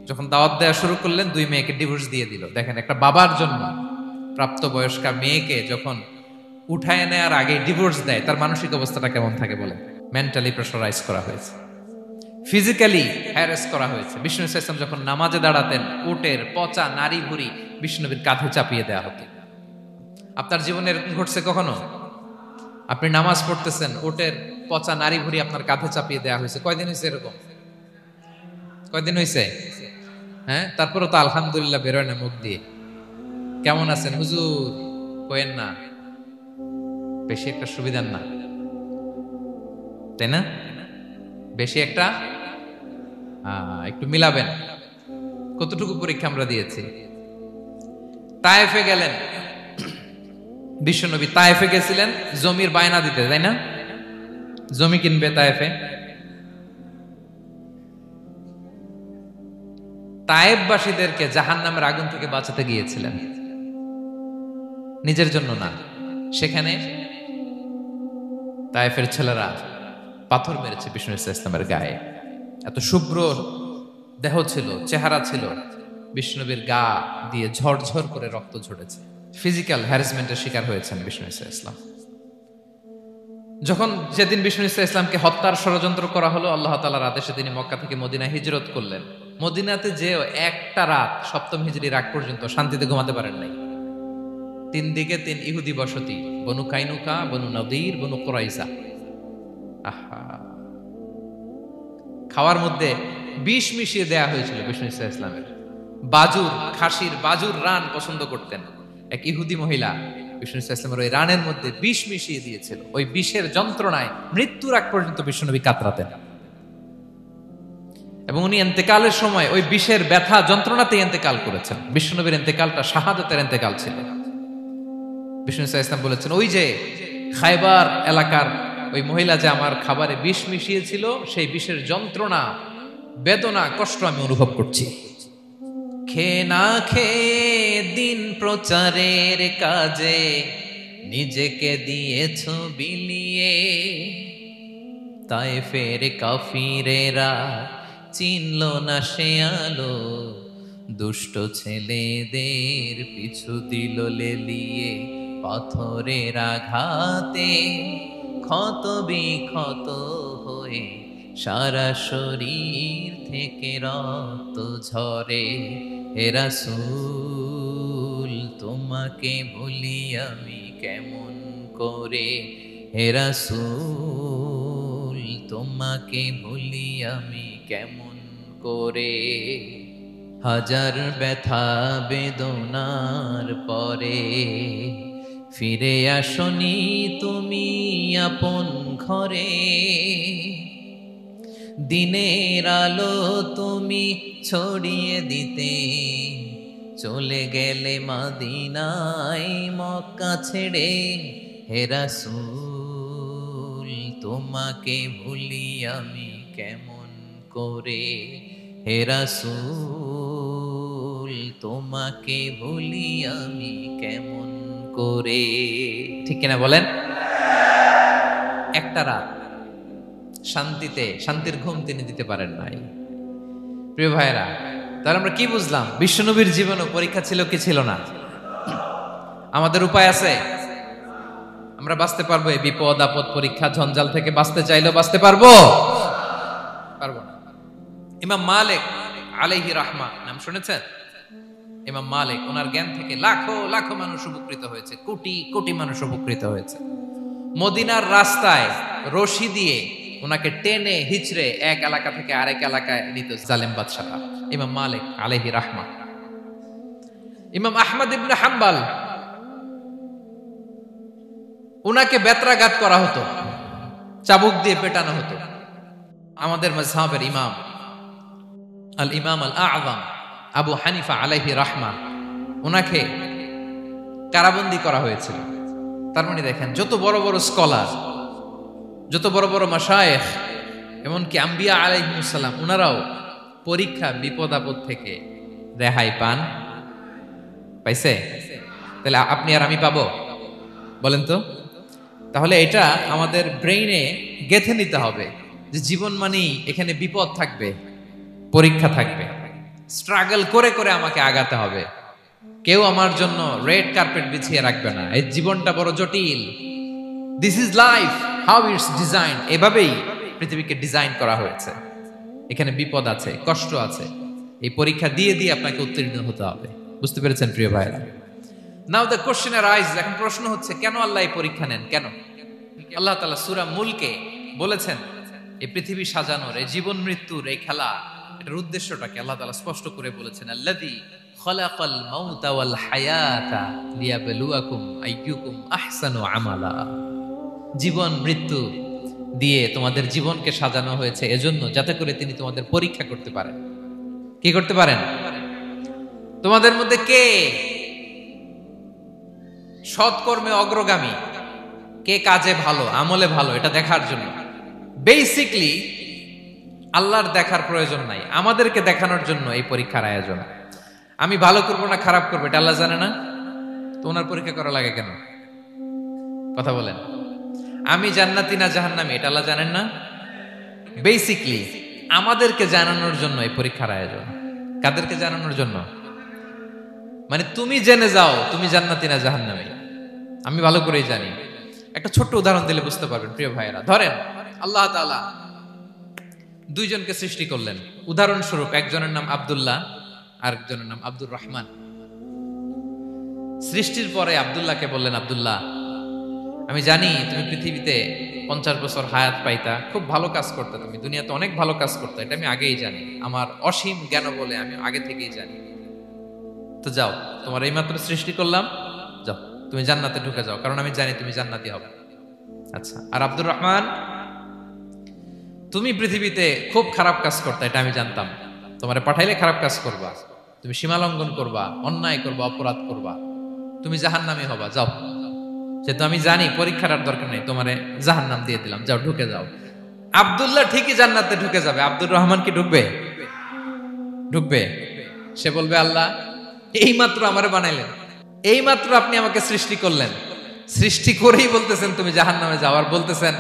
যখন দাওয়াত দেওয়া শুরু করলেন 2 মেয়েকে ডিভোর্স দিয়ে দিল। দেখেন একটা বাবার জন্য প্রাপ্তবয়স্কা মেয়েকে যখন উঠায় নেওয়ার আগে ডিভোর্স দেয়, তার মানসিক অবস্থাটা কেমন থাকে বলেন? মেন্টালি প্রেসারাইজ করা হয়েছে, ফিজিক্যালি হ্যারাস করা হয়েছে। বিষ্ণু ইসলাম যখন নামাজে দাঁড়াতেন, উটের পচা নারী ভুঁড়ি বিষ্ণুনবীর কাঁধে চাপিয়ে দেওয়া হতো। আপনার জীবনে এরকম ঘটছে কখনো? আপনি নামাজ পড়তেছেন, উটের পচা নারী ভুঁড়ি আপনার কাঁধে চাপিয়ে দেওয়া হয়েছে। কয়দিন হয়েছে এরকম? কয়দিন হয়েছে? হ্যাঁ, তারপরে তো আলহামদুলিল্লাহ বেরোয় না মুখ দিয়ে। কেমন আছেন হুজুর কয়েন না, বেশি একটা সুবিধার না, তাই না? বেশি একটা একটু মিলাবেন। কতটুকু পরীক্ষা আমরা দিয়েছি। তায়েফে গেলেন বিশ্বনবী, তায়েফে গেছিলেন জমির বায়না দিতে, তাই না? জমি কিনবে তায়েফে। তায়েফবাসীদেরকে জাহান্নামের আগুন থেকে বাঁচাতে গিয়েছিলেন, নিজের জন্য না। সেখানে তায়েফের ছেলেরা পাথর মেরেছে বিষ্ণু ইসলামের গায়ে। এত শুভ্র দেহ ছিল, চেহারা ছিল, বিষ্ণুবীর গা দিয়ে ঝরঝর করে রক্ত ঝরেছে। ফিজিক্যাল হ্যারাসমেন্টের শিকার হয়েছেন বিষ্ণু ইসলাম। যখন যেদিন বিষ্ণু ইসলামকে হত্যার ষড়যন্ত্র করা হলো, আল্লাহ তাআলার আদেশে তিনি মক্কা থেকে মদিনায় হিজরত করলেন। মদিনাতে যে একটা রাত, 7ম হিজরির আগ পর্যন্ত শান্তিতে ঘুমাতে পারেন নাই। 3 দিকে 3 ইহুদি বসতি, বনু কাইনুকা, বনু নদীর, বনু কুরাইজা। খাওয়ার মধ্যে বিষ মিশিয়ে দেয়া হয়েছিল বিষ্ণু ইসলামের। বাজুর, খাসির বাজুর রান পছন্দ করতেন। এক ইহুদি মহিলা বিষ্ণু ইসলামের ওই রানের মধ্যে বিষ মিশিয়ে দিয়েছিল। ওই বিষের যন্ত্রণায় মৃত্যুর আগ পর্যন্ত বিষ্ণুনবী কাতরাতেন, এবং উনি ইন্তেকালের সময় ওই বিষের ব্যথা যন্ত্রণাতে ইন্তেকাল করেছেন। বিষ্ণুনবীর ইন্তেকালটা শাহাদাতের ইন্তেকাল ছিল। বিষ্ণু ইসলাম বলেছেন, ওই যে খায়বার এলাকার ওই মহিলা যে আমার খাবারে বিষ মিশিয়েছিল, সেই বিষের যন্ত্রণা, বেদনা, কষ্ট আমি অনুভব করছি। খেয়ে না খেয়ে দিন প্রচারের কাজে নিজেকে দিয়েছ বিলিয়ে, তায়েফের কাফিরেরা চিনল না সে আলো, দুষ্ট ছেলেদের পিছু দিল লেলিয়ে, পাথরের আঘাতে ক্ষত বিক্ষত হয়ে সারা শরীর থেকে রক্ত ঝরে। হে রাসূল তোমাকে ভুলি আমি কেমন করে, হে রাসূল তোমাকে ভুলি আমি কেমন করে। হাজার ব্যথা বেদনার পরে ফিরে আসনি তুমি আপন ঘরে। দিনের আলো তুমি ছড়িয়ে দিতে চলে গেলে মদিনায় মক্কা ছেড়ে। হে রাসূল তোমাকে ভুলি আমি কেমন করে, হে রাসূল তোমাকে ভুলি আমি কেমন করে। ঠিক কিনা বলেন? একটা রাত শান্তিতে শান্তির ঘুম তিনি দিতে পারেন নাই। প্রিয় ভাইরা, তাহলে আমরা কি বুঝলাম? বিশ্বনবীর জীবনও পরীক্ষা ছিল কি ছিল না? আমাদের উপায় আছে? আমরা বাঁচতে পারবো এই বিপদ আপদ পরীক্ষা ঝঞ্ঝাল থেকে? বাঁচতে চাইলেও বাঁচতে পারবো? পারবো না। ইমাম মালিক আলাইহি রাহমা নাম শুনেছেন? ইমাম মালিক, ওনার জ্ঞান থেকে লাখো লাখো মানুষ উপকৃত হয়েছে, কোটি কোটি মানুষ উপকৃত হয়েছে। মদিনার রাস্তায় রশি দিয়ে ওনাকে টেনে হিচড়ে এক এলাকা থেকে আরেক এলাকায় নিত জালেম বাদশাহরা। ইমাম মালিক আলাইহি রাহমা। ইমাম আহমদ ইবনে হাম্বল, ওনাকে বেত্রাঘাত করা হতো, চাবুক দিয়ে পেটানো হতো। আমাদের মাযহাবের ইমাম আল ইমাম আল আযম আবু হানিফা আলাইহি রাহমা, ওনাকে কারাবন্দী করা হয়েছিল। তার মানে দেখেন, যত বড় বড় স্কলার, যত বড় বড় মাশায়েখ, এমনকি আম্বিয়া আলাইহিমুস সালাম, ওনারাও পরীক্ষা বিপদ আপদ থেকে রেহাই পান। পাইছে? তাহলে আপনি আর আমি পাবো? বলেন তো। তাহলে এটা আমাদের ব্রেইনে গেঁথে নিতে হবে যে জীবন মানেই এখানে বিপদ থাকবে, পরীক্ষা থাকবে, স্ট্রাগল করে করে আমাকে আগাতে হবে। কেউ আমার জন্য রেড কার্পেট বিছিয়ে রাখবে না। এই জীবনটা বড় জটিল। This is life, how it's design. এভাবেই পৃথিবীকে ডিজাইন করা হয়েছে। এখানে বিপদ আছে, কষ্ট আছে। এই পরীক্ষা দিয়ে দিয়ে আপনাকে উত্তীর্ণ হতে হবে। বুঝতে পেরেছেন প্রিয় ভাইরা? নাও দ্য কোশ্চেন অ্যারাইজ, এখন প্রশ্ন হচ্ছে, কেন আল্লাহ এই পরীক্ষা নেন? কেন? আল্লাহ তাআলা সূরা মুলকে বলেছেন, এই পৃথিবী সাজানোর, এই জীবন মৃত্যুর এই খেলা, এটার উদ্দেশ্যটাকে আল্লাহ তাআলা স্পষ্ট করে বলেছেন। আল্লাযী খালাকাল মাউতা ওয়াল হায়াতা লিয়াবলুয়াকুম আইয়ুকুম আহসানু আমালা। জীবন মৃত্যু দিয়ে তোমাদের জীবনকে সাজানো হয়েছে এজন্য, যাতে করে তিনি তোমাদের পরীক্ষা করতে পারেন। কি করতে পারেন? তোমাদের মধ্যে কে সৎকর্মে অগ্রগামী, কে কাজে ভালো, আমলে ভালো, এটা দেখার জন্য। বেসিকলি আল্লাহর দেখার প্রয়োজন নাই, আমাদেরকে দেখানোর জন্য এই পরীক্ষার আয়োজন। আমি ভালো করবো না খারাপ করবো এটা আল্লাহ জানে না? তো ওনার পরীক্ষা করা লাগে কেন? কথা বলেন। আমি জান্নাতি না জাহান্নামী এটা আল্লাহ জানেন না? বেসিকলি আমাদেরকে জানানোর জন্য এই পরীক্ষার আয়োজন। কাদেরকে জানানোর জন্য? মানে তুমি জেনে যাও তুমি জান্নাতি না জাহান্নামী। আমি ভালো করেই জানি। একটা ছোট্ট উদাহরণ দিলে বুঝতে পারবেন প্রিয় ভাইয়েরা। ধরেন আল্লাহ তাআলা দুইজনকে সৃষ্টি করলেন। উদাহরণস্বরূপ একজনের নাম আব্দুল্লাহ, আরেকজনের নাম আব্দুর রহমান। সৃষ্টির পরে আব্দুল্লাহকে বললেন, আব্দুল্লাহ, আমি জানি তুমি পৃথিবীতে 50 বছর হায়াত পাইতা, খুব ভালো কাজ করতে, তুমি দুনিয়াতে অনেক ভালো কাজ করতে, এটা আমি আগেই জানি। আমার অসীম জ্ঞান বলে আমি আগে থেকেই জানি। তো যাও, তোমার এইমাত্র সৃষ্টি করলাম, যাও তুমি জান্নাতে ঢুকে যাও, কারণ আমি জানি তুমি জান্নাতি হবে। আচ্ছা, আর আব্দুর রহমান, তুমি পৃথিবীতে খুব খারাপ কাজ করতে, এটা আমি জানতাম। তোমারে পাঠাইলে খারাপ কাজ করবা, তুমি সীমা লঙ্ঘন করবা, অন্যায় করবা, অপরাধ করবা, তুমি জাহান্নামী হবা। যাও, যেহেতু আমি জানি পরীক্ষার আর দরকার নেই, তোমারে জাহান্নাম দিয়ে দিলাম, যাও ঢুকে যাও। আব্দুল্লাহ ঠিকই জান্নাতে ঢুকে যাবে, আব্দুর রহমান কি ঢুকবে? ঢুকবে। সে বলবে, আল্লাহ এইমাত্র আমারে বানাইলেন, এইমাত্র আপনি আমাকে সৃষ্টি করলেন, সৃষ্টি করেই বলতেছেন তুমি জাহান্নামে যাও, আর বলতেছেন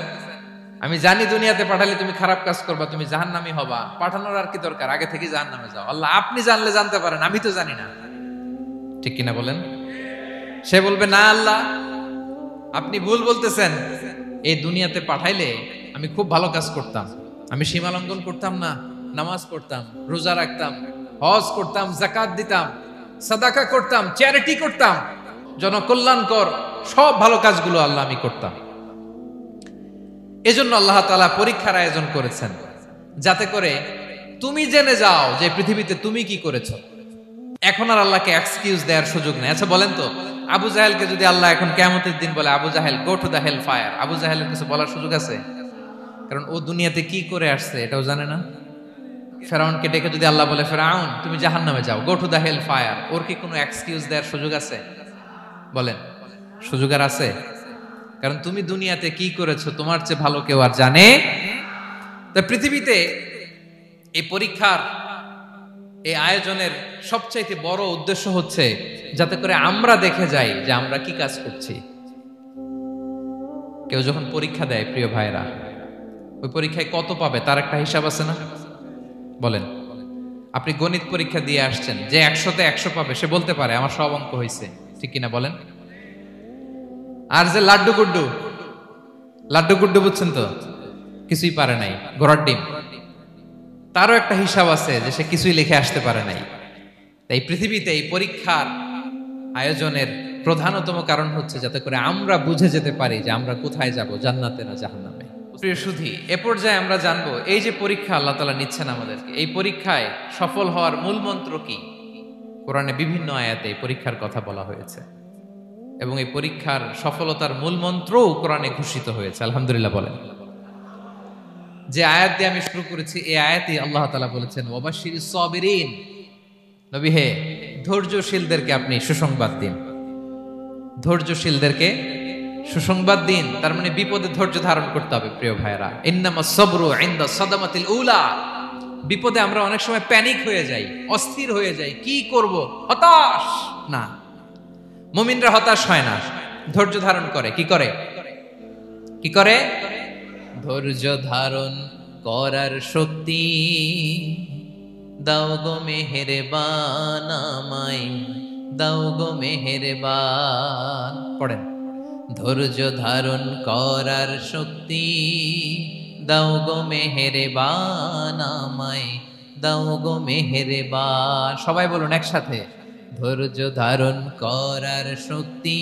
আমি জানি দুনিয়াতে পাঠালে তুমি খারাপ কাজ করবা, তুমি জাহান্নামী হবা, পাঠানোর আর কি দরকার, আগে থেকে জাহান্নামে যাও। আল্লাহ আপনি জানলে জানতে পারেন, আমি তো জানি না। ঠিক কিনা বলেন? সে বলবে, না আল্লাহ আপনি ভুল বলতেছেন, এই দুনিয়াতে পাঠাইলে আমি খুব ভালো কাজ করতাম, আমি সীমা লঙ্ঘন করতাম না, নামাজ পড়তাম, রোজা রাখতাম, হজ করতাম, যাকাত দিতাম, সাদাকা করতাম, চ্যারিটি করতাম, জনকল্যাণকর সব ভালো কাজগুলো আল্লাহ আমি করতাম। এজন্য আল্লাহ তাআলা পরীক্ষার আয়োজন করেছেন, যাতে করে তুমি জেনে যাও যে পৃথিবীতে তুমি কি করেছো। এখন আর আল্লাহকে এক্সকিউজ দেওয়ার সুযোগ নেই। আচ্ছা বলেন তো, আবু জাহেলকে যদি আল্লাহ এখন কিয়ামতের দিন বলে, Abu Jahl go to the hell fire, Abu জাহেলের কিছু বলার সুযোগ আছে? কারণ ও দুনিয়াতে কি করে আসছে এটাও জানে না। ফেরাউনকে ডেকে যদি আল্লাহ বলে, ফেরাউন তুমি জাহান্নামে যাও, go to the hell fire, ওর কি কোনো এক্সকিউজ দেওয়ার সুযোগ আছে? বলেন, সুযোগ আর আছে? কারণ তুমি দুনিয়াতে কি করেছো তোমার চেয়ে ভালো কেউ আর জানে। তা পৃথিবীতে এই পরীক্ষার এই আয়োজনের সবচাইতে বড় উদ্দেশ্য হচ্ছে যাতে করে আমরা দেখে যাই যে আমরা কি কাজ করছি। কেউ যখন পরীক্ষা দেয় প্রিয় ভাইরা, ওই পরীক্ষায় কত পাবে তার একটা হিসাব আছে না? বলেন, আপনি গণিত পরীক্ষা দিয়ে আসছেন, যে 100-তে 100 পাবে সে বলতে পারে আমার সব অঙ্ক হয়েছে, ঠিক কিনা বলেন? আর যে লাড্ডু গুড্ডু বুঝছেন তো, কিছুই পারে নাই, ঘোড়ার ডিম, তারও একটা হিসাব আছে যে সে কিছুই লিখে আসতে পারে নাই। তাই পৃথিবীতে এই পরীক্ষার আয়োজনের প্রধানতম কারণ হচ্ছে যাতে করে আমরা বুঝে যেতে পারি যে আমরা কোথায় যাব, জান্নাতে না জাহান্নামে। প্রিয় সুধী, এ পর্যায়ে আমরা জানবো এই যে পরীক্ষা আল্লাহ তাআলা নিচ্ছেন আমাদেরকে, এই পরীক্ষায় সফল হওয়ার মূল মন্ত্র কি। কোরআনে বিভিন্ন আয়াতে এই পরীক্ষার কথা বলা হয়েছে এবং এই পরীক্ষার সফলতার মূল মন্ত্রও কোরআনে ঘোষিত হয়েছে। আলহামদুলিল্লাহ বলেন। যে আয়াত দিয়ে আমি শুরু করেছি এই আয়াতে আল্লাহ তাআলা বলেছেন, ওয়াবাশশিরিস সাবিরিন, নবী হে ধৈর্যশীলদেরকে আপনি সুসংবাদ দিন। ধৈর্যশীলদেরকে সুসংবাদ দিন, তার মানে বিপদে ধৈর্য ধারণ করতে হবে। প্রিয় ভাইরা, ইন্নামাস সাবরু ইনদা সাদামাতিল উলা, বিপদে আমরা অনেক সময় প্যানিক হয়ে যাই, অস্থির হয়ে যাই, কি করব, হতাশ না। মুমিনরা হতাশ হয় না, ধৈর্য ধারণ করে। কি করে? কি করে? ধৈর্য ধারণ করার শক্তি দাও গো মেহেরবান আমায়, দাও গো মেহেরবান। পড়েন, ধৈর্য ধারণ করার শক্তি দাও গো মেহেরবান আমায়, দাও গো মেহেরবান। সবাই বলুন একসাথে, ধৈর্য ধারণ করার শক্তি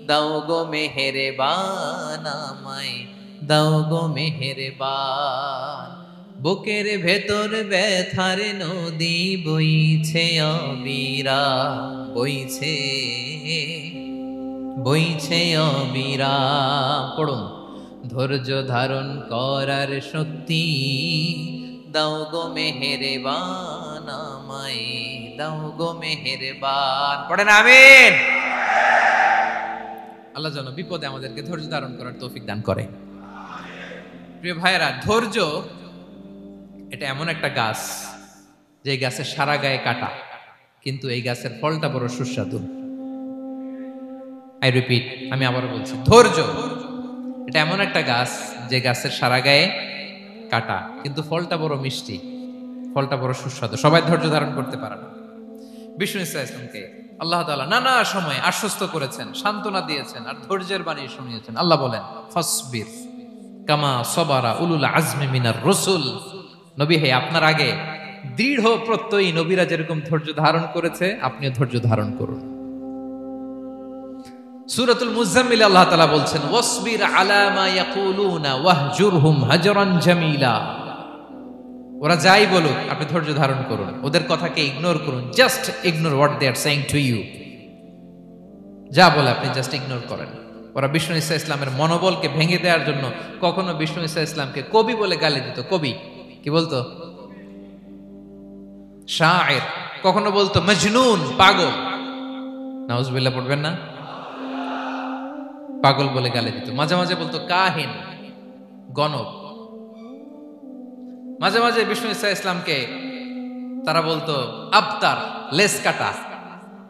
দাও গো মেহেরবান আমায়, দাও গো মেহেরবান। বুকের ভেতর ব্যথার নদী বইছে অবিরাম, বইছে বইছে অবিরাম। পড়ুন, ধৈর্য ধারণ করার শক্তি দাও গো মেহেরবান আমায়, দাও গো মেহেরবান। পড়েন আমিন। আল্লাহ যেন বিপদে আমাদেরকে ধৈর্য ধারণ করার তৌফিক দান করে। প্রিয় ভাইয়েরা, ধৈর্য এটা এমন একটা গাছ যে গাছের সারা গায়ে কাটা, কিন্তু এই গাছের ফলটা বড় সুস্বাদু। আই রিপিট, আমি আবারও বলছি, ধৈর্য এটা এমন একটা গাছ যে গাছের সারা গায়ে কাটা, কিন্তু ফলটা বড় মিষ্টি, ফলটা বড় সুস্বাদু। সবাই ধৈর্য ধারণ করতে পারে না। বিষ্ণু ইসলামকে আল্লাহ তাআলা নানা সময় আশ্বস্ত করেছেন, সান্ত্বনা দিয়েছেন আর ধৈর্যের বাণী শুনিয়েছেন। আল্লাহ বলেন, ফাসবির কামা সাবারা উলুল আজমি মিনার রাসূল, নবী হে আপনার আগে দৃঢ় প্রত্যয়ী নবীরা যেরকম ধৈর্য ধারণ করেছে আপনিও ধৈর্য ধারণ করুন। সূরাতুল মুজাম্মিল আল্লাহ তাআলা বলছেন, ওয়াসবির আলা মা ইয়াকুলুনা ওয়াহজুরহুম হাজরান জামিলা। ওরা যাই বলুক আপনি ধৈর্য ধারণ করুন, ওদের কথাকে ইগনোর করুন, just ignore what they are saying to you. যা বলে আপনি জাস্ট ইগনোর করেন। ওরা বিষ্ণু ঈসা ইসলামের মনোবলকে ভেঙে দেওয়ার জন্য কখনো বিষ্ণু ঈসা ইসলামকে কবি বলে গালি দিত। কবি কি বলতো? শায়ের। কখনো বলতো মজনুন, পাগল। নাউজুবিল্লাহ পড়বেন না? পাগল বলে গালি দিত। মাঝে মাঝে বলতো কাহিন, গণক। মাঝে মাঝে বিষ্ণু ঈসা ইসলামকে তারা বলতো আবতার, লেস কাটা।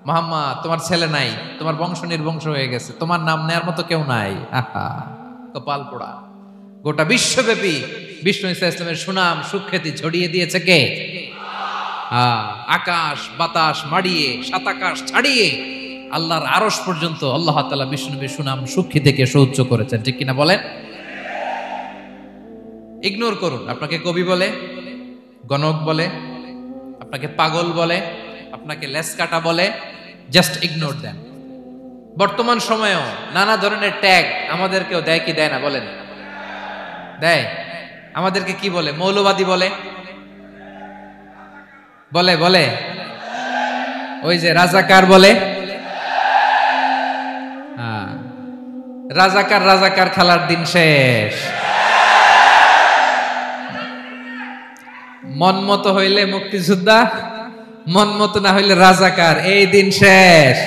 মুহাম্মদ তোমার ছেলে নাই, তোমার বংশ নির্বংশ হয়ে গেছে, তোমার নাম নেয়ার মতো কেউ নাই। আহা, কপাল পোড়া। গোটা বিশ্বব্যাপী বিষ্ণু ঈসা ইসলামের সুনাম সুখ্যাতি ছড়িয়ে দিয়েছে কে? আকাশ বাতাস মাড়িয়ে, সাত আকাশ ছাড়িয়ে আল্লাহর আরশ পর্যন্ত আল্লাহ তাআলা বিষ্ণু নবীর সুনাম সুখ্যাতিকে সৌচ্চ করেছেন, ঠিক কিনা বলেন? ইগনোর করুন। আপনাকে কবি বলে, গণক বলে, আপনাকে পাগল বলে, আপনাকে লেসকাটা বলে, জাস্ট ইগনোর দেন। বর্তমান সময়েও নানা ধরনের ট্যাগ আমাদেরকেও দেয় কি দেয় না বলেন? দেয়। আমাদেরকে কি বলে? মৌলবাদী বলে, বলে বলে ওই যে রাজাকার বলে। রাজাকার রাজাকার খেলার দিন শেষ। মন মতো হইলে মুক্তিযোদ্ধা, মন মতো না হইলে রাজাকার, এই দিন শেষ।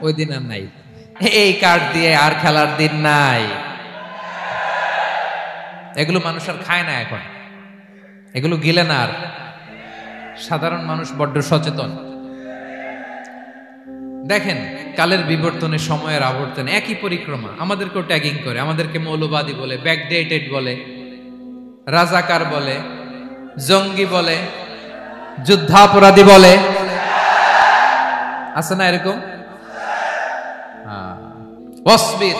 ওই দিন আর নাই, এই কার্ড দিয়ে আর খেলার দিন নাই। এগুলো মানুষ আর খায় না এখন, এগুলো গিলে না আর। সাধারণ মানুষ বড্ড সচেতন। দেখেন কালের বিবর্তনে, সময়ের আবর্তনে একই পরিক্রমা আমাদেরকেও ট্যাগিং করে। আমাদেরকে মৌলবাদী বলে, ব্যাকডেটেড বলে, রাজাকার বলে, জঙ্গি বলে, যুদ্ধাপরাধী বলে। আছে না এরকম? ওয়াসবির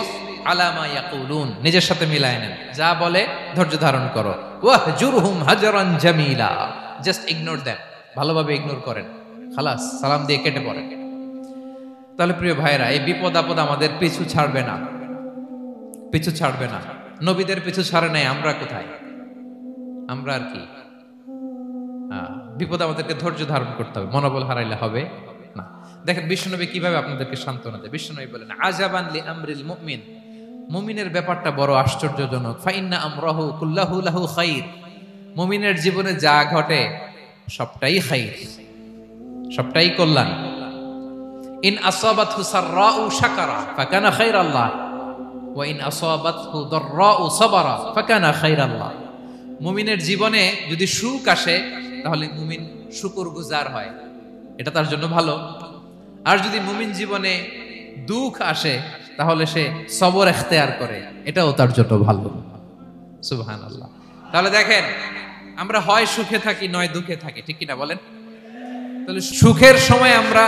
আলা মা ইয়াকুলুন, নিজের সাথে মিলায় নেন। যা বলে ধৈর্য ধারণ করো। ওয়াহজুরহুম হাজরান জামিলা, জাস্ট ইগনোর দেন, ভালোভাবে ইগনোর করেন, খালাস, সালাম দিয়ে কেটে পড়েন। তাহলে প্রিয় ভাইরা, এই বিপদ আপদ আমাদের পিছু ছাড়বে না, পিছু ছাড়বে না। নবীদের পিছু ছাড়ে নাই, আমরা কোথায়? আমরা আর কি? বিপদ আমাদেরকে ধৈর্য ধারণ করতে হবে, মনোবল হারাইলে হবে না। দেখেন বিশ্বনবী কিভাবে আপনাদেরকে সান্ত্বনা দেয়। বিশ্বনবী বলেন, আজাবান লি আমরিল মুমিন, মুমিনের ব্যাপারটা বড় আশ্চর্যজনক। ফাইন্না আমরাহু কুল্লাহু লাহু খাইর, মুমিনের জীবনে যা ঘটে সবটাই খাইর, সবটাই কল্যাণ। ইন আসাবাতহু সাররাউ শাকারা ফাকানা খাইরাল্লাহ ওয়া ইন আসাবাতহু দাররাউ সাবারা ফাকানা খাইরাল্লাহ। মুমিনের জীবনে যদি সুখ আসে তাহলে মুমিন শুকরগুজার হয়, এটা তার জন্য ভালো। আর যদি মুমিন জীবনে দুঃখ আসে তাহলে সে সবর ইখতিয়ার করে, এটাও তার জন্য ভালো। সুবহানাল্লাহ। তাহলে দেখেন আমরা হয় সুখে থাকি নয় দুঃখে থাকি, ঠিক কিনা বলেন? তাহলে সুখের সময় আমরা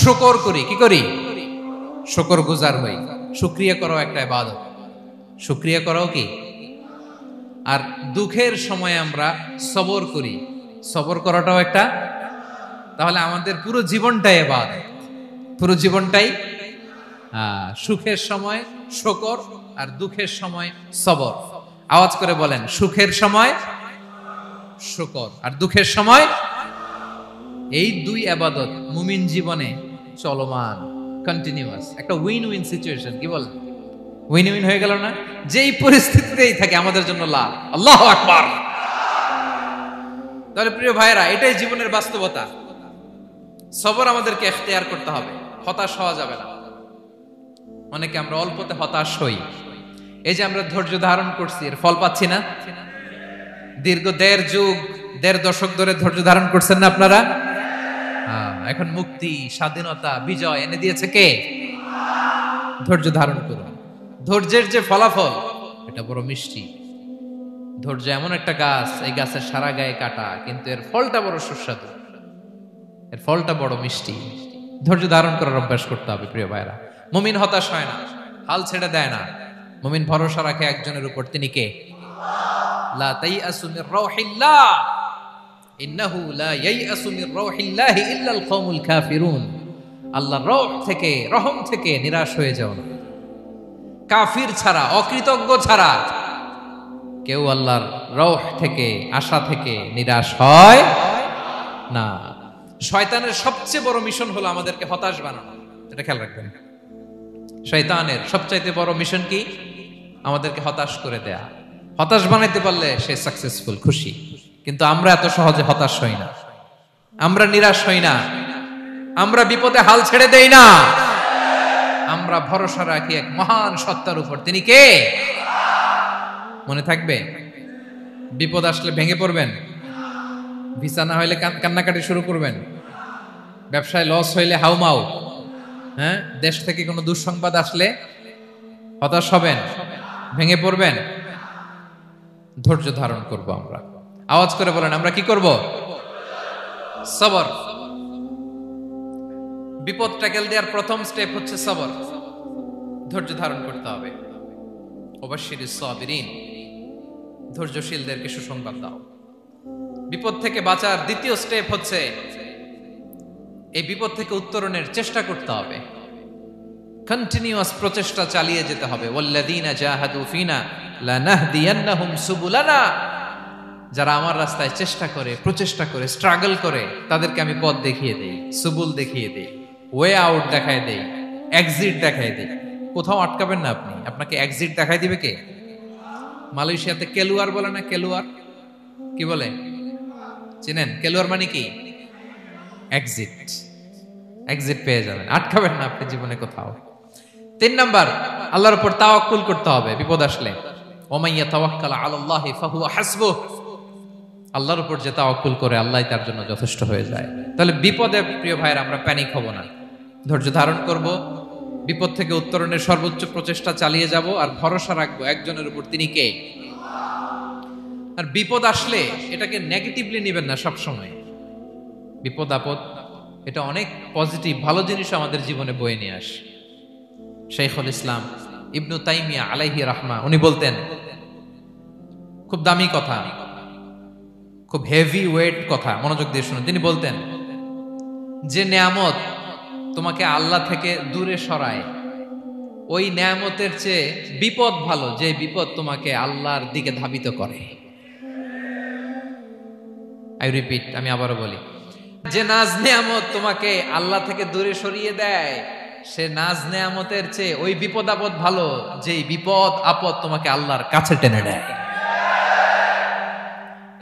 শুকর করি, কি করি? শুকরগুজার হই। শুকরিয়া করাও একটা ইবাদত, শুকরিয়া করাও কি? আর দুঃখের সময় আমরা সবর করি, সবর করাটাও একটা। তাহলে আমাদের পুরো জীবনটাই ইবাদত, পুরো জীবনটাই সুখের সময় শুকর আর দুঃখের সময় সবর। আওয়াজ করে বলেন, সুখের সময় শুকর আর দুঃখের সময়। এই দুই ইবাদত মুমিন জীবনে চলমান, কন্টিনিউয়াস, একটা উইন উইন সিচুয়েশন। কি বলেন? উইন উইন হয়ে গেল না? যেই পরিস্থিতিতেই থাকে আমাদের জন্য লাভ। আল্লাহু আকবার। তাহলে প্রিয় ভাইরা, এটাই জীবনের বাস্তবতা। সবর আমাদেরকে ইখতিয়ার করতে হবে, হতাশ হওয়া যাবে না। অনেকে আমরা অল্পতে হতাশ হই। এই যে আমরা ধৈর্য ধারণ করছি, এর ফল পাচ্ছি না। দীর্ঘ 1.5 যুগ, 1.5 দশক ধরে ধৈর্য ধারণ করছেন না আপনারা? এখন মুক্তি, স্বাধীনতা, বিজয় এনে দিয়েছে কে? ধৈর্য ধারণ করুন। ধৈর্যের যে ফলাফল, এটা বড় মিষ্টি। ধৈর্য এমন একটা গাছ, এই গাছের সারা গায়ে কাটা, কিন্তু এর ফলটা বড় সুস্বাদু, এর ফলটা বড় মিষ্টি। ধৈর্য ধারণ করার অভ্যাস করতে হবে প্রিয় ভাইরা। মুমিন হতাশ হয় না, হাল ছেড়ে দেয় না। মুমিন ভরসা রাখে একজনের উপর, তিনি কে? লা তাইয়াসু মির রাউহিল্লাহ ইন্নাহু লা ইয়াইয়াসু মির রাউহিল্লাহি ইল্লাল কওমুল কাফিরুন। আল্লাহর রহ থেকে, রহম থেকে নিরাশ হয়ে যাও না। কাফির ছাড়া, অকৃতজ্ঞ ছাড়া কেউ আল্লাহর রহ থেকে, আশা থেকে নিরাশ হয় না। শয়তানের সবচেয়ে বড় মিশন হলো আমাদেরকে হতাশ বানানো, এটা খেয়াল রাখবেন। শয়তানের সবচাইতে বড় মিশন কি? আমাদেরকে হতাশ করে দেয়া। হতাশ বানাইতে পারলে সে সাকসেসফুল, খুশি। কিন্তু আমরা এত সহজে হতাশ হই না, আমরা নিরাশ হই না, আমরা বিপদে হাল ছেড়ে দেই না। আমরা ভরসা রাখি এক মহান সত্তার উপর, তিনি কে? মনে থাকবে? বিপদ আসলে ভেঙে পড়বেন, ভিসা না হইলে কান্নাকাটি শুরু করবেন, ব্যবসায় লস হইলে হাউমাউ, হ্যাঁ, দেশ থেকে কোনো দুঃসংবাদ আসলে হতাশ হবেন, ভেঙে পড়বেন। ধৈর্য ধারণ করব আমরা। আওয়াজ করে বলেন, আমরা কি করব? সবর। বিপদ ট্যাকেল দেওয়ার প্রথম স্টেপ হচ্ছে সবর, ধৈর্য ধারণ করতে হবে। ওবাশশিরিস সাবিরিন, ধৈর্যশীলদেরকে সুসংবাদ দাও। বিপদ থেকে বাঁচার দ্বিতীয় স্টেপ হচ্ছে এই বিপদ থেকে উত্তরণের চেষ্টা করতে হবে, কন্টিনিউয়াস প্রচেষ্টা চালিয়ে যেতে হবে। ওয়াল্লাযীনা জাহাদু ফিনা লানাহদিয়ান্নাহুম সুবুলানা, যারা আমার রাস্তায় চেষ্টা করে, প্রচেষ্টা করে, স্ট্রাগল করে, তাদেরকে আমি পথ দেখিয়ে দেই, সুবুল দেখিয়ে দেই, ওয়ে আউট দেখায় দেই, এক্সিট দেখায় দেই। কোথাও আটকাবেন না আপনি, আপনাকে এক্সিট দেখাই দিবে কে? মালয়েশিয়াতে কেলুয়ার বলে না, কেলুয়ার কি বলে চিনেন? কেলুয়ার মানে কি? এক্সিট। এক্সিট পেয়ে যাবেন, আটকাবেন না আপনি জীবনে কোথাও। 3 নাম্বার, আল্লাহর উপর তাওয়াক্কুল করতে হবে বিপদ আসলে। ওমাইয়া তাওয়াক্কাল আলাল্লাহি ফাহুয়া হাসবুহ, আল্লাহর উপর যে তাওয়াক্কুল করে আল্লাহই তার জন্য যথেষ্ট হয়ে যায়। তাহলে বিপদে প্রিয় ভাইয়ের আমরা প্যানিক হব না, ধৈর্য ধারণ করব, বিপদ থেকে উত্তরণের সর্বোচ্চ প্রচেষ্টা চালিয়ে যাব, আর ভরসা রাখবো একজনের উপর, তিনি কে? আর বিপদ আসলে এটাকে নেগেটিভলি নেবেন না সব সময়। বিপদ আপদ এটা অনেক পজিটিভ ভালো জিনিস আমাদের জীবনে বয়ে নিয়ে আসে। শাইখুল ইসলাম ইবনু তাইমিয়া আলাইহি রাহমা উনি বলতেন, খুব দামি কথা, খুব হেভি ওয়েট কথা, মনোযোগ দিয়ে শুনুন। তিনি বলতেন, যে নেয়ামত তোমাকে আল্লাহ থেকে দূরে সরায়, ওই নেয়ামতের চেয়ে বিপদ ভালো যে বিপদ তোমাকে আল্লাহর দিকে ধাবিত করে। আই রিপিট, আমি আবারও বলি, যে নাজ নেয়ামত তোমাকে আল্লাহ থেকে দূরে সরিয়ে দেয়, সে নাজ নেয়ামতের চেয়ে ওই বিপদ আপদ ভালো যে বিপদ আপদ তোমাকে আল্লাহর কাছে টেনে দেয়।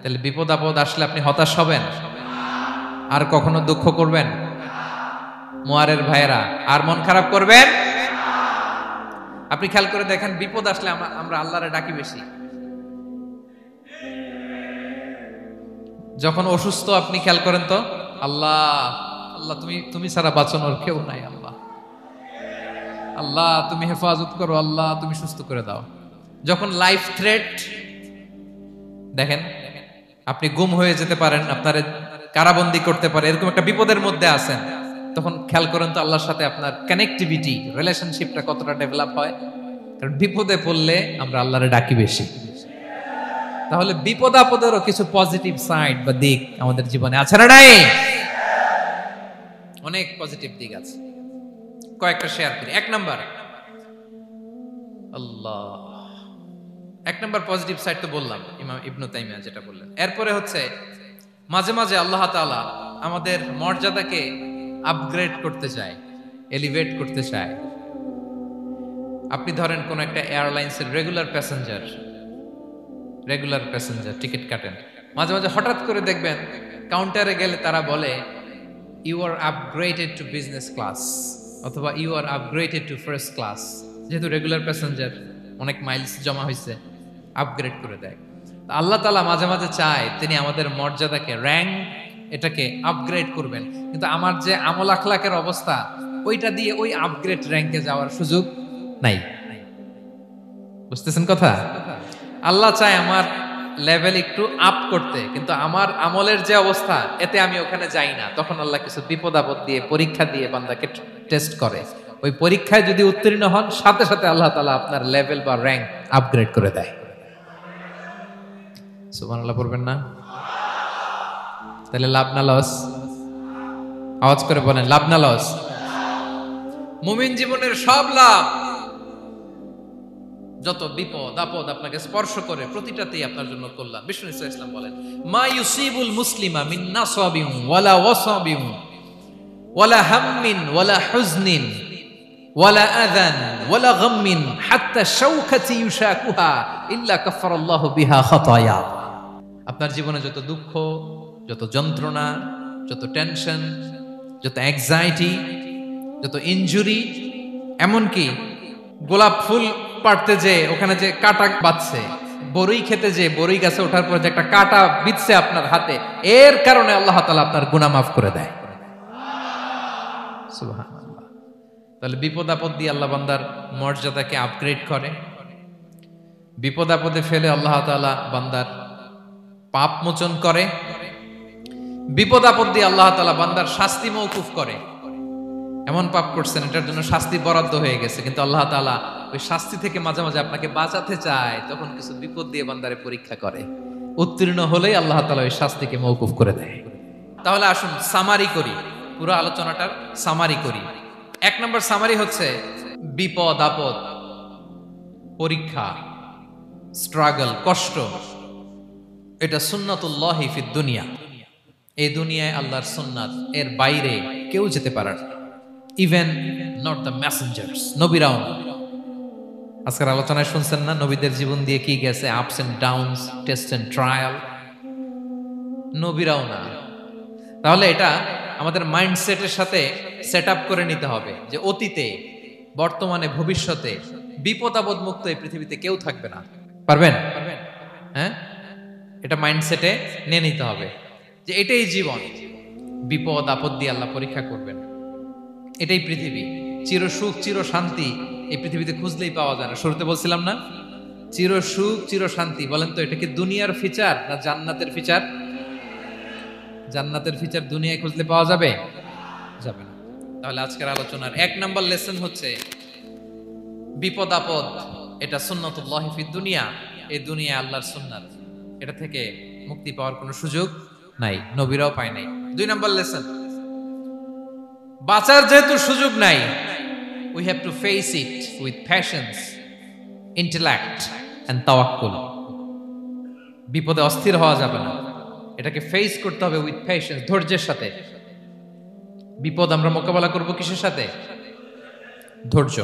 তাহলে বিপদ আপদ আসলে আপনি হতাশ হবেন? আর কখনো দুঃখ করবেন? মুয়ারের ভাইয়েরা, আর মন খারাপ করবেন? আপনি খেয়াল করে দেখেন, বিপদ আসলে আমরা আল্লাহরে ডাকি বেশি। যখন অসুস্থ আপনি খেয়াল করেন তো, আল্লাহ আল্লাহ তুমি ছাড়া বাঁচানোর কেউ নাই, আল্লাহ আল্লাহ তুমি হেফাজত করো, আল্লাহ তুমি সুস্থ করে দাও। যখন লাইফ থ্রেট, দেখেন আপনি গুম হয়ে যেতে পারেন, আপনার কারাবন্দী করতে পারে, এরকম একটা বিপদের মধ্যে আছেন, তখন খেয়াল করেন তো আল্লাহর সাথে আপনার কানেক্টিভিটি, রিলেশনশিপটা কতটা ডেভেলপ হয়। কারণ বিপদে পড়লে আমরা আল্লাহরে ডাকি বেশি। তাহলে বিপদ আপদেরও কিছু পজিটিভ সাইড বা দিক আমাদের জীবনে আছে না নাই? অনেক পজিটিভ দিক আছে, কয়েকটা শেয়ার করি। 1 নাম্বার, আল্লাহ 1 নাম্বার পজিটিভ সাইড তো বললাম, ইমাম ইবনু তাইমিয়া যেটা বললেন। এরপরে হচ্ছে মাঝে মাঝে আল্লাহ তাআলা আমাদের মর্যাদাকে আপগ্রেড করতে চায়, এলিভেট করতে চায়। আপনি ধরেন কোন একটা এয়ারলাইন্সের রেগুলার প্যাসেঞ্জার টিকিট কাটেন, মাঝে মাঝে হঠাৎ করে দেখবেন কাউন্টারে গেলে তারা বলে you are upgraded to business class, অথবা you are upgraded to first class. যেহেতু রেগুলার প্যাসেঞ্জার, অনেক মাইলস জমা হয়েছে, আপগ্রেড করে দেয়। আল্লাহ তাআলা মাঝে মাঝে চায় তিনি আমাদের মর্যাদাকে, র্যাঙ্ক, এটাকে আপগ্রেড করবেন। কিন্তু আমার যে আমল আখলাকের অবস্থা, ওইটা দিয়ে ওই আপগ্রেড র্যাঙ্কে যাওয়ার সুযোগ নাই। বুঝতেছেন কথা? আল্লাহ চায় আমার লেভেল একটু আপ করতে, কিন্তু আমার আমলের যে অবস্থা, এতে আমি ওখানে যাই না। তখন আল্লাহ কিছু বিপদ আপদ দিয়ে, পরীক্ষা দিয়ে বান্দাকে টেস্ট করে। ওই পরীক্ষায় যদি উত্তীর্ণ হন, সাথে সাথে আল্লাহ তাআলা আপনার লেভেল বা র্যাঙ্ক আপগ্রেড করে দেয়। সুবহানাল্লাহ পড়বেন না? তাহলে লাভ না লস? আওয়াজ করে বলেন, লাভ না লস? মুমিন জীবনের সব লাভ। যত বিপদ আপদ আপনাকে স্পর্শ করে, প্রতিটাতেই আপনার জন্য কল্যাণ। বিষ্ণু ইসলাম বলেন, মা ইউসিবুল মুসলিমা মিন নাসাবিন ওয়ালা ওয়াসাবিন ওয়ালা হাম্মিন ওয়ালা হুজনিন ওয়ালা আযান ওয়ালা গাম্মিন হাত্তা শাওকাতি ইউশাকুহা ইল্লা কাফারাল্লাহু বিহা খাতায়া। আপনার জীবনে যত দুঃখ, যত যন্ত্রণা, যত টেনশন, যত অ্যাংজাইটি, যত ইনজুরি, এমনকি গোলাপ ফুল পাড়তে যে ওখানে যে কাঁটা বাঁধছে, বরই খেতে যে বরই গাছে ওঠার পর যে একটা কাঁটা বিঁধছে আপনার হাতে, এর কারণে আল্লাহ তাআলা আপনার গুনাহ মাফ করে দেয়। সুবহানাল্লাহ। তাহলে বিপদ আপদ দিয়ে আল্লাহ বান্দার মর্যাদাকে আপগ্রেড করে। বিপদ আপদে ফেলে আল্লাহ তাআলা বান্দার পাপ মোচন করে। বিপদ আপদ দিয়ে আল্লাহ তাআলা বান্দার শাস্তি মওকুফ করে। এমন পাপ করছেন, এটার জন্য শাস্তি বরাদ্দ হয়ে গেছে, কিন্তু আল্লাহ তাআলা ওই শাস্তি থেকে মাঝে মাঝে আপনাকে বাঁচাতে চায়, তখন কিছু বিপদ দিয়ে বান্দারে পরীক্ষা করে। উত্তীর্ণ হলেই আল্লাহ তাআলা ওই শাস্তিকে মওকুফ করে দেয়। তাহলে আসুন সামারি করি, পুরো আলোচনাটার সামারি করি। 1 নম্বর সামারি হচ্ছে বিপদ আপদ, পরীক্ষা, স্ট্রাগল, কষ্ট, এটা সুন্নাতুল্লাহি ফিদ দুনিয়া। এই দুনিয়ায় আল্লাহর সুন্নাত, এর বাইরে কেউ যেতে পারে না, ইভেন নট দ্য মেসেঞ্জার্স, নবীরাও না। আজকের আলোচনায় শুনছেন না নবীদের জীবন দিয়ে কি গেছে, ups and downs, test and trial, নবীরাও না। তাহলে এটা আমাদের মাইন্ডসেটের সাথে সেট আপ করে নিতে হবে যে অতীতে, বর্তমানে, ভবিষ্যতে বিপদ আপদ মুক্ত এই পৃথিবীতে কেউ থাকবে না। পারবেন? হ্যাঁ, এটা মাইন্ডসেটে নিয়ে নিতে হবে যে এটাই জীবন, বিপদ আপদ দিয়ে আল্লাহ পরীক্ষা করবেন। এটাই পৃথিবী। চির সুখ চির শান্তি এই পৃথিবীতে খুঁজলেই পাওয়া যায় না। শুরুতে বলছিলাম না, চির সুখ চির শান্তি। বলেন তো এটা কি দুনিয়ার ফিচার না জান্নাতের ফিচার? জান্নাতের ফিচার দুনিয়ায় খুঁজলে পাওয়া যাবে? যাবে না। তাহলে আজকের আলোচনার 1 নাম্বার লেসন হচ্ছে বিপদ আপদ এটা সুন্নাতুল্লাহি ফিদ দুনিয়া। এই দুনিয়া আল্লাহর সুন্নাত, এটা থেকে মুক্তি পাওয়ার কোনো সুযোগ নাই, নবীরাও পায় নাই। 2 নাম্বার লেসন, বাঁচার যেহেতু সুযোগ নাই, we have to face it with patience, intellect and tawakkul. বিপদে অস্থির হওয়া যাবে না, এটাকে ফেস করতে হবে উইথ পেশেন্স, ধৈর্যের সাথে। বিপদ আমরা মোকাবেলা করব কিসের সাথে? ধৈর্য।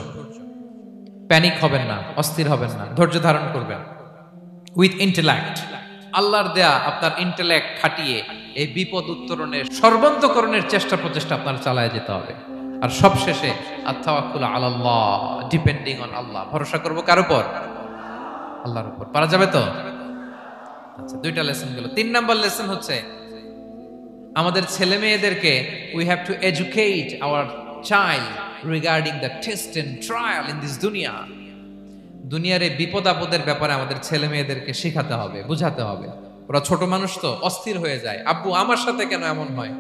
প্যানিক হবেন না, অস্থির হবেন না, ধৈর্য ধারণ করবেন উইথ ইন্টেলেক্ট। আল্লাহর দেয়া আপনার ইন্টেলেক্ট খাটিয়ে এই বিপদ উত্তরণের সর্বান্তকরণের চেষ্টা প্রচেষ্টা আপনার চালায় যেতে হবে। আর সবশেষে আত-তাওয়াক্কুল আলাল্লাহ, ডিপেন্ডিং অন আল্লাহ, ভরসা করব কার উপর? আল্লাহর উপর। পারা যাবে তো? আচ্ছা, 2টা লেসন গেল। 3 নাম্বার লেসন হচ্ছে আমাদের ছেলে মেয়েদেরকে we have to educate our child regarding the test and trial in this দুনিয়া। দুনিয়ার এই বিপদ আপদের ব্যাপারে আমাদের ছেলে মেয়েদেরকে শেখাতে হবে, বুঝাতে হবে। ওরা ছোট মানুষ তো, অস্থির হয়ে যায়। আব্বু আমার সাথে কেন এমন হয়?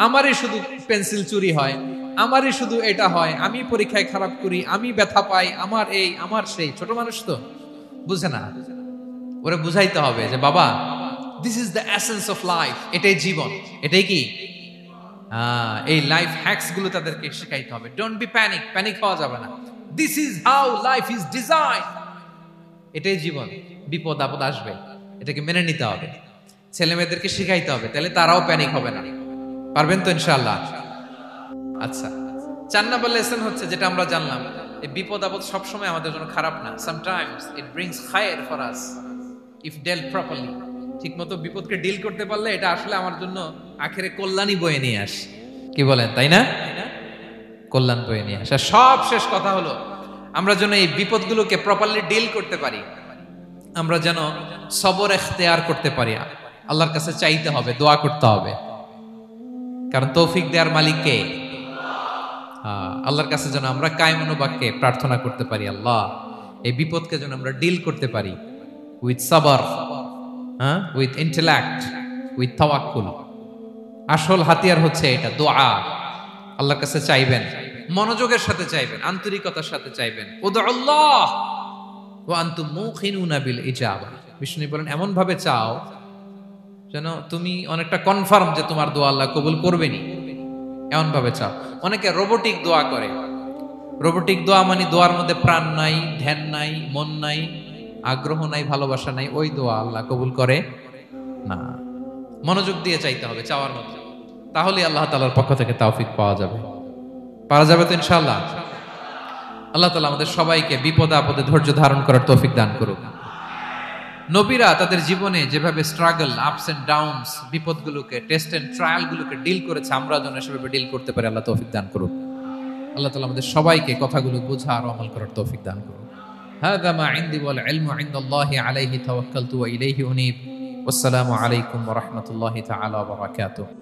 আমারই শুধু পেন্সিল চুরি হয়, আমারই শুধু এটা হয়, আমি পরীক্ষায় খারাপ করি, আমি ব্যথা পাই, আমার এই আমার সেই। ছোট মানুষ তো বুঝে না। ওরা বুঝাইতে হবে যে বাবা, this is the essence of life, এটাই জীবন। এটাই কি এই লাইফ হ্যাকস গুলো তাদেরকে শেখাইতে হবে। ডোন্ট বি প্যানিক, প্যানিক হওয়া যাবে না। This is how life is design, এটাই জীবন। বিপদ আপদ আসবে, এটাকে মেনে নিতে হবে, ছেলে মেয়েদেরকে শিখাইতে হবে, তাহলে তারাও প্যানিক হবে না। পারবেন তো ইনশাআল্লাহ? আচ্ছা, 4 নম্বর লেসন হচ্ছে যেটা আমরা জানলাম, এই বিপদ আপদ সবসময় আমাদের জন্য খারাপ না। সামটাইমস ইট ব্রিংস খায়ের for us if dealt properly. ঠিকমতো বিপদকে ডিল করতে পারলে এটা আসলে আমার জন্য আখেরে কল্যাণই বয়ে নিয়ে আসে। কি বলেন, তাই না? কল্যাণ বয়ে নিয়ে আসে। সব শেষ কথা হলো আমরা যেন এই বিপদগুলোকে প্রপারলি ডিল করতে পারি, আমরা যেন সবর ইখতিয়ার করতে পারি। আল্লাহর কাছে চাইতে হবে, দোয়া করতে হবে, কারণ তৌফিক দেওয়ার মালিক কে? আল্লাহর কাছে যেন আমরা কায়মনোবাক্যে প্রার্থনা করতে পারি, আল্লাহ এই বিপদকে যেন আমরা ডিল করতে পারি উইথ সাবর, উইথ ইন্টেলেক্ট, উইথ তাওয়াক্কুল। আসল হাতিয়ার হচ্ছে এটা, দোয়া। আল্লাহর কাছে চাইবেন, মনোযোগের সাথে চাইবেন, আন্তরিকতার সাথে চাইবেন। উদউল্লাহ ওয়া আনতুম মুকিনুনা বিল ইজাবা। বিষ্ণু বলেন এমন ভাবে চাও যেন তুমি অনেকটা কনফার্ম যে তোমার দোয়া আল্লাহ কবুল করবেনই, এমন ভাবে চাও। অনেকে রোবোটিক দোয়া করে। রোবোটিক দোয়া মানে দোয়ার মধ্যে প্রাণ নাই, ধ্যান নাই, মন নাই, আগ্রহ নাই, ভালোবাসা নাই। ওই দোয়া আল্লাহ কবুল করে না। মনোযোগ দিয়ে চাইতে হবে চাওয়ার মধ্যে, তাহলে আল্লাহ তাআলার পক্ষ থেকে তৌফিক পাওয়া যাবে। পারা যাবে তো ইনশাআল্লাহ? আল্লাহ তাআলা আমাদের সবাইকে বিপদে আপদে ধৈর্য ধারণ করার তৌফিক দান করুক। নবীরা তাদের জীবনে যেভাবে স্ট্রাগল, আপস এন্ড ডাউনস, বিপদগুলোকে, টেস্ট এন্ড ট্রায়াল গুলোকে ডিল করেছে, আমরা যেন সেভাবে ডিল করতে পারি। আল্লাহ তৌফিক দান করুক। আল্লাহ তাআলা আমাদের সবাইকে কথাগুলো বোঝা আর আমল করার তৌফিক দান করুক। হাযা মা ইনদি ওয়াল ইলমু ইনদাল্লাহি আলাইহি তাওয়াক্কালতু ওয়া ইলাইহি উনীব। ওয়াসসালামু আলাইকুম ওয়া রাহমাতুল্লাহি তাআলা ওয়া বারাকাতুহু।